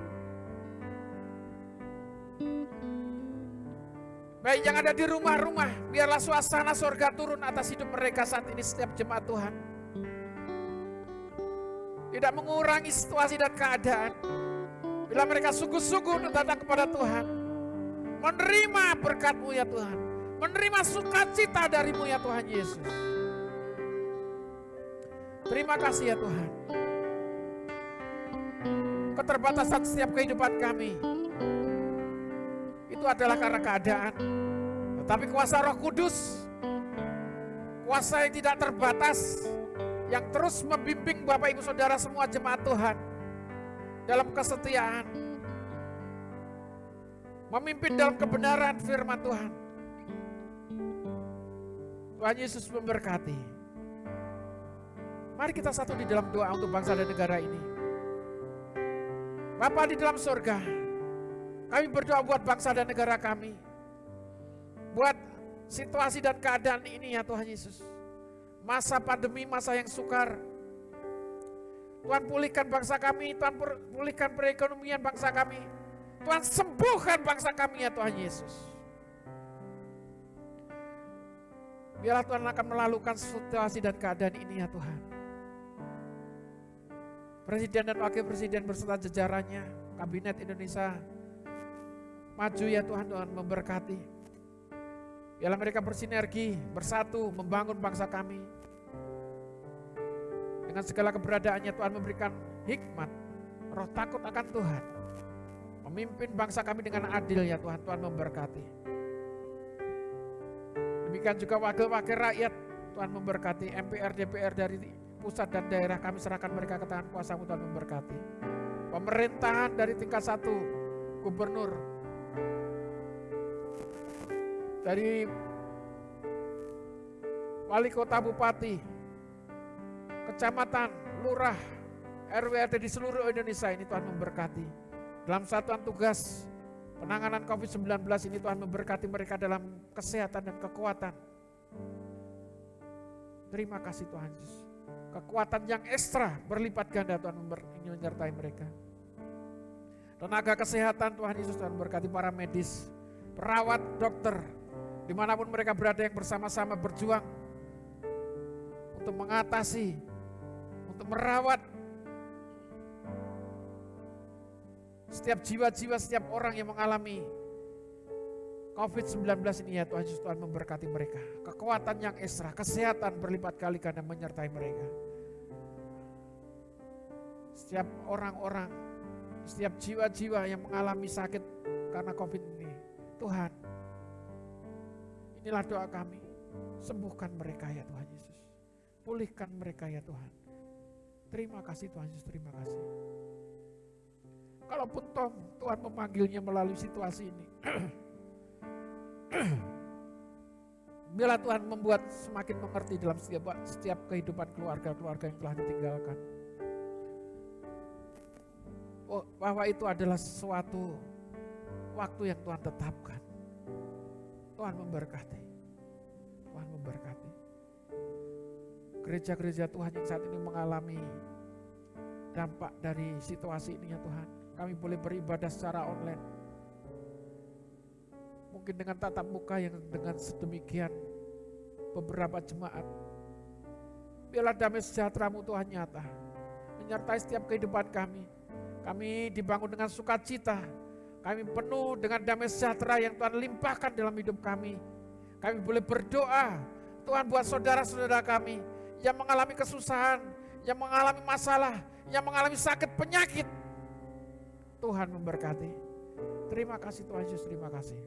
Baik yang ada di rumah-rumah, biarlah suasana sorga turun atas hidup mereka saat ini setiap jemaat Tuhan. Tidak mengurangi situasi dan keadaan. Bila mereka sungguh-sungguh datang kepada Tuhan, menerima berkat-Mu ya Tuhan, menerima sukacita dari-Mu ya Tuhan Yesus. Terima kasih ya Tuhan. Keterbatasan setiap kehidupan kami itu adalah karena keadaan. Tetapi kuasa Roh Kudus, kuasa yang tidak terbatas, yang terus membimbing Bapak Ibu Saudara semua jemaat Tuhan dalam kesetiaan, memimpin dalam kebenaran firman Tuhan. Tuhan Yesus memberkati. Mari kita satu di dalam doa untuk bangsa dan negara ini. Bapa di dalam surga, kami berdoa buat bangsa dan negara kami. Buat situasi dan keadaan ini ya Tuhan Yesus. Masa pandemi, masa yang sukar. Tuhan pulihkan bangsa kami, Tuhan pulihkan perekonomian bangsa kami. Tuhan sembuhkan bangsa kami ya Tuhan Yesus. Biarlah Tuhan akan melalukan situasi dan keadaan ini ya Tuhan. Presiden dan Wakil Presiden beserta jajarannya, Kabinet Indonesia Maju ya Tuhan, Tuhan memberkati. Biarlah mereka bersinergi, bersatu, membangun bangsa kami. Dengan segala keberadaannya Tuhan memberikan hikmat, roh takut akan Tuhan. Memimpin bangsa kami dengan adil ya Tuhan, Tuhan memberkati. Demikian juga wakil-wakil rakyat, Tuhan memberkati. MPR, DPR dari pusat dan daerah kami serahkan mereka ke tangan kuasa-Mu, Tuhan memberkati. Pemerintahan dari tingkat 1, gubernur, dari wali kota, bupati, kecamatan, lurah, RW, RT di seluruh Indonesia ini Tuhan memberkati. Dalam satuan tugas penanganan COVID-19 ini Tuhan memberkati mereka dalam kesehatan dan kekuatan. Terima kasih Tuhan Yesus. Kekuatan yang ekstra berlipat ganda Tuhan menyertai mereka. Tenaga kesehatan Tuhan Yesus, Tuhan berkati para medis, perawat, dokter, dimanapun mereka berada yang bersama-sama berjuang untuk mengatasi, untuk merawat setiap jiwa-jiwa, setiap orang yang mengalami COVID-19 ini ya Tuhan Yesus, Tuhan memberkati mereka. Kekuatan yang ekstra, kesehatan berlipat kali ganda menyertai mereka. Setiap orang-orang, setiap jiwa-jiwa yang mengalami sakit karena COVID ini, Tuhan, inilah doa kami. Sembuhkan mereka ya Tuhan Yesus. Pulihkan mereka ya Tuhan. Terima kasih Tuhan Yesus, terima kasih. Kalaupun Tuhan memanggilnya melalui situasi ini, biarlah Tuhan membuat semakin mengerti dalam setiap kehidupan keluarga-keluarga yang telah ditinggalkan. Bahwa itu adalah sesuatu waktu yang Tuhan tetapkan. Tuhan memberkati. Tuhan memberkati. Gereja-gereja Tuhan yang saat ini mengalami dampak dari situasi ini ya Tuhan. Kami boleh beribadah secara online. Mungkin dengan tatap muka yang dengan sedemikian beberapa jemaat. Biarlah damai sejahtera-Mu Tuhan nyata, menyertai setiap kehidupan kami. Kami dibangun dengan sukacita. Kami penuh dengan damai sejahtera yang Tuhan limpahkan dalam hidup kami. Kami boleh berdoa, Tuhan buat saudara-saudara kami yang mengalami kesusahan, yang mengalami masalah, yang mengalami sakit penyakit. Tuhan memberkati. Terima kasih Tuhan Yesus, terima kasih.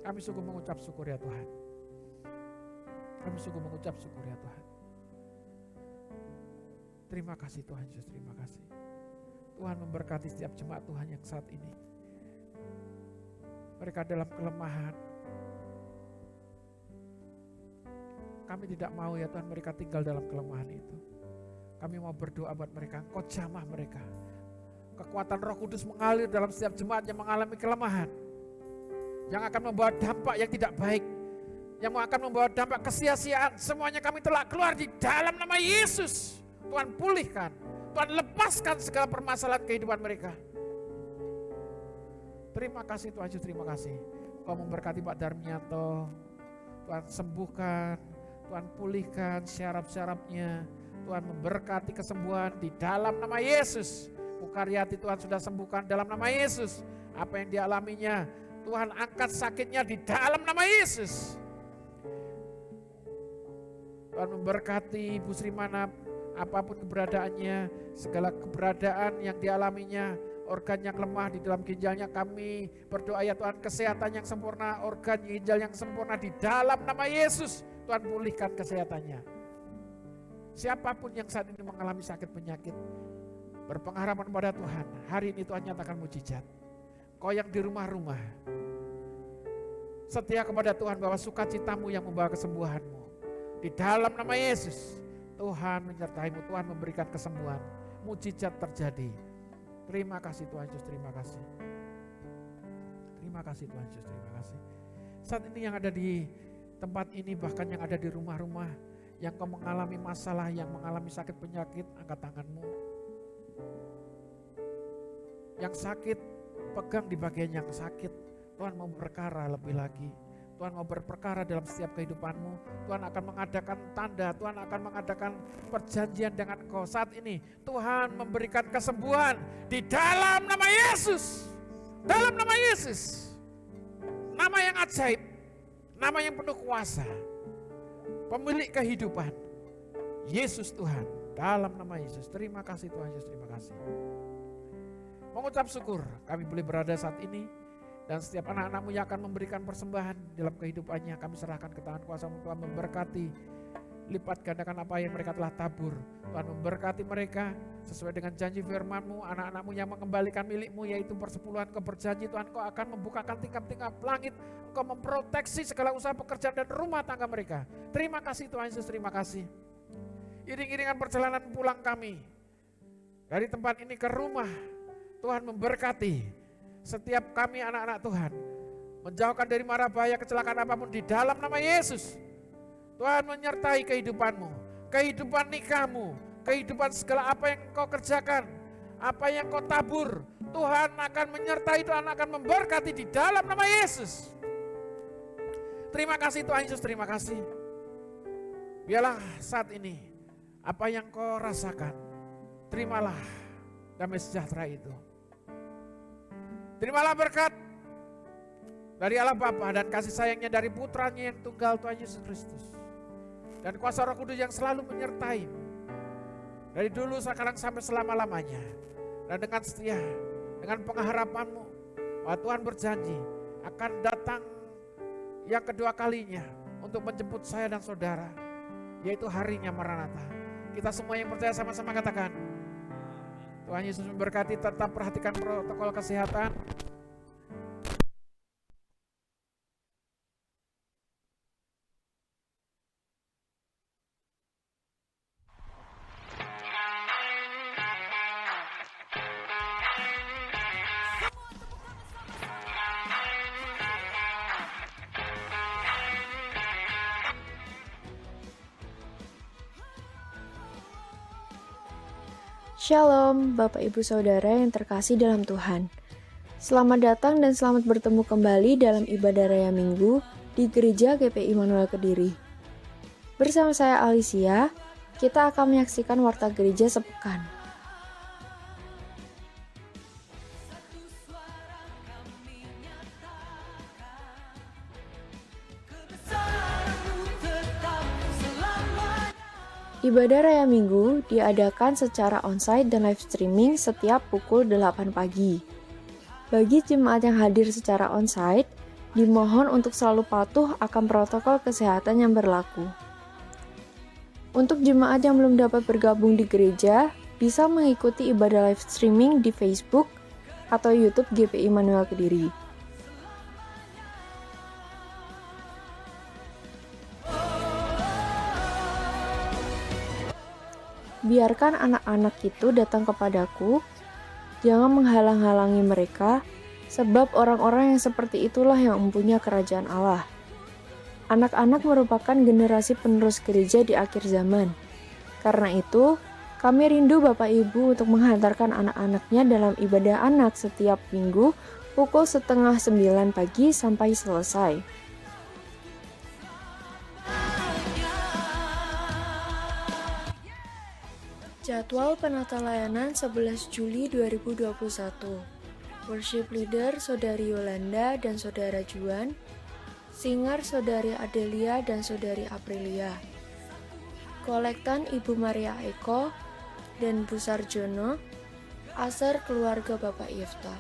Kami sungguh mengucap syukur ya Tuhan. Kami sungguh mengucap syukur ya Tuhan. Terima kasih Tuhan Yesus, terima kasih. Tuhan memberkati setiap jemaat Tuhan yang saat ini. Mereka dalam kelemahan. Kami tidak mau ya Tuhan mereka tinggal dalam kelemahan itu. Kami mau berdoa buat mereka, Engkau jamah mereka. Kekuatan Roh Kudus mengalir dalam setiap jemaat yang mengalami kelemahan. Yang akan membawa dampak yang tidak baik. Yang akan membawa dampak kesia-siaan. Semuanya kami telah keluar di dalam nama Yesus. Tuhan pulihkan. Tuhan lepaskan segala permasalahan kehidupan mereka. Terima kasih Tuhan Yesus, terima kasih. Kau memberkati Pak Darmianto. Tuhan sembuhkan, Tuhan pulihkan syaraf-syarafnya. Tuhan memberkati kesembuhan di dalam nama Yesus. Mukaryati Tuhan sudah sembuhkan dalam nama Yesus. Apa yang dialaminya, Tuhan angkat sakitnya di dalam nama Yesus. Tuhan memberkati Ibu Sri Manap, apapun keberadaannya, segala keberadaan yang dialaminya, organ yang lemah di dalam ginjalnya, kami berdoa ya Tuhan, kesehatan yang sempurna, organ ginjal yang sempurna di dalam nama Yesus. Tuhan pulihkan kesehatannya. Siapapun yang saat ini mengalami sakit penyakit, berpengharapan pada Tuhan, hari ini Tuhan nyatakan mujizat. Kau yang di rumah-rumah, setia kepada Tuhan bahwa sukacitamu yang membawa kesembuhanmu. Di dalam nama Yesus, Tuhan menyertaimu, Tuhan memberikan kesembuhan. Mujizat terjadi. Terima kasih Tuhan Yesus, terima kasih. Terima kasih Tuhan Yesus, terima kasih. Saat ini yang ada di tempat ini, bahkan yang ada di rumah-rumah, yang kau mengalami masalah, yang mengalami sakit penyakit, angkat tanganmu. Yang sakit, pegang di bagian yang sakit. Tuhan mau berperkara lebih lagi. Tuhan mau berperkara dalam setiap kehidupanmu. Tuhan akan mengadakan tanda, Tuhan akan mengadakan perjanjian dengan kau. Saat ini Tuhan memberikan kesembuhan di dalam nama Yesus. Dalam nama Yesus. Nama yang ajaib, nama yang penuh kuasa. Pemilik kehidupan, Yesus Tuhan, dalam nama Yesus. Terima kasih Tuhan Yesus, terima kasih. Mengucap syukur kami boleh berada saat ini. Dan setiap anak-anakmu yang akan memberikan persembahan dalam kehidupannya, kami serahkan ke tangan kuasa-Mu. Tuhan memberkati, lipat gandakan apa yang mereka telah tabur. Tuhan memberkati mereka sesuai dengan janji firman-Mu. Anak-anakmu yang mengembalikan milik-Mu, yaitu persepuluhan, Kau berjanji Tuhan, Kau akan membukakan tingkap-tingkap langit. Engkau memproteksi segala usaha pekerjaan dan rumah tangga mereka. Terima kasih Tuhan Yesus, terima kasih. Iring-iringan perjalanan pulang kami dari tempat ini ke rumah, Tuhan memberkati setiap kami anak-anak Tuhan, menjauhkan dari mara bahaya kecelakaan apapun di dalam nama Yesus. Tuhan menyertai kehidupanmu, kehidupan nikahmu, kehidupan segala apa yang kau kerjakan, apa yang kau tabur. Tuhan akan menyertai, Tuhan akan memberkati di dalam nama Yesus. Terima kasih Tuhan Yesus, terima kasih. Biarlah saat ini apa yang kau rasakan, terimalah damai sejahtera itu. Terimalah berkat dari Allah Bapa dan kasih sayangnya dari putranya yang tunggal Tuhan Yesus Kristus. Dan kuasa Roh Kudus yang selalu menyertai dari dulu sekarang sampai selama-lamanya. Dan dengan setia, dengan pengharapanmu bahwa Tuhan berjanji akan datang yang kedua kalinya untuk menjemput saya dan saudara, yaitu harinya Maranatha. Kita semua yang percaya sama-sama katakan, Tuhan Yesus memberkati, tetap perhatikan protokol kesehatan. Shalom, Bapak Ibu Saudara yang terkasih dalam Tuhan. Selamat datang dan selamat bertemu kembali dalam ibadah Raya Minggu di Gereja GPI Immanuel Kediri. Bersama saya Alicia, kita akan menyaksikan Warta Gereja Sepekan. Ibadah Raya Minggu diadakan secara onsite dan live streaming setiap pukul 8 pagi. Bagi jemaat yang hadir secara onsite, dimohon untuk selalu patuh akan protokol kesehatan yang berlaku. Untuk jemaat yang belum dapat bergabung di gereja, bisa mengikuti ibadah live streaming di Facebook atau YouTube GPI Immanuel Kediri. Biarkan anak-anak itu datang kepadaku, jangan menghalang-halangi mereka, sebab orang-orang yang seperti itulah yang mempunyai kerajaan Allah. Anak-anak merupakan generasi penerus gereja di akhir zaman. Karena itu, kami rindu Bapak Ibu untuk menghantarkan anak-anaknya dalam ibadah anak setiap minggu pukul 8:30 pagi sampai selesai. Jadwal penata layanan 11 Juli 2021. Worship Leader Saudari Yolanda dan Saudara Juan, Singer Saudari Adelia dan Saudari Aprilia, Kolektan Ibu Maria Eko dan Bu Sarjono, Aser keluarga Bapak Yifta.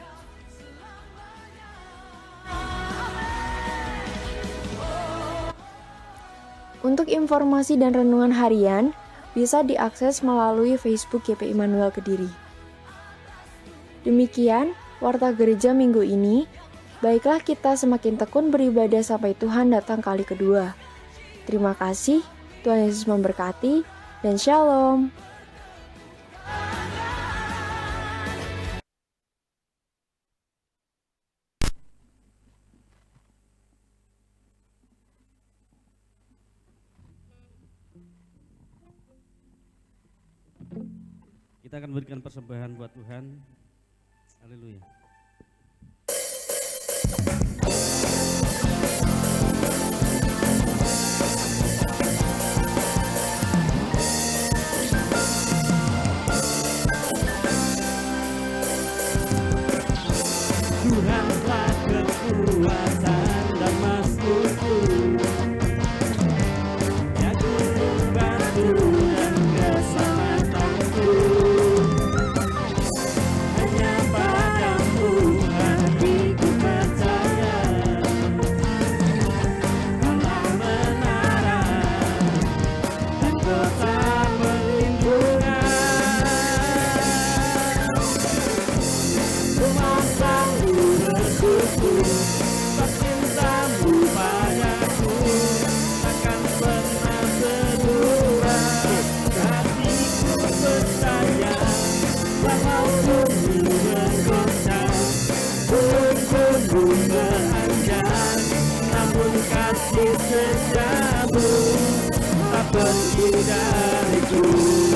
Untuk informasi dan renungan harian, bisa diakses melalui Facebook GPI Immanuel Kediri. Demikian Warta Gereja minggu ini. Baiklah kita semakin tekun beribadah sampai Tuhan datang kali kedua. Terima kasih, Tuhan Yesus memberkati, dan Shalom. Kita akan berikan persembahan buat Tuhan. Haleluya. Tuhanlah kekuasaan dan masukku, ya gunung batu dan keselamatanku. Hanya padamu hatiku percaya, Allah menara dan kota perlindungan. Kumasamu bersyukur atas cintamu padaku, takkan pernah berubah. Hatiku percaya, walaupun bergoncang, gunung-gunung beranjak, namun kasih setiamu tak pergi dariku.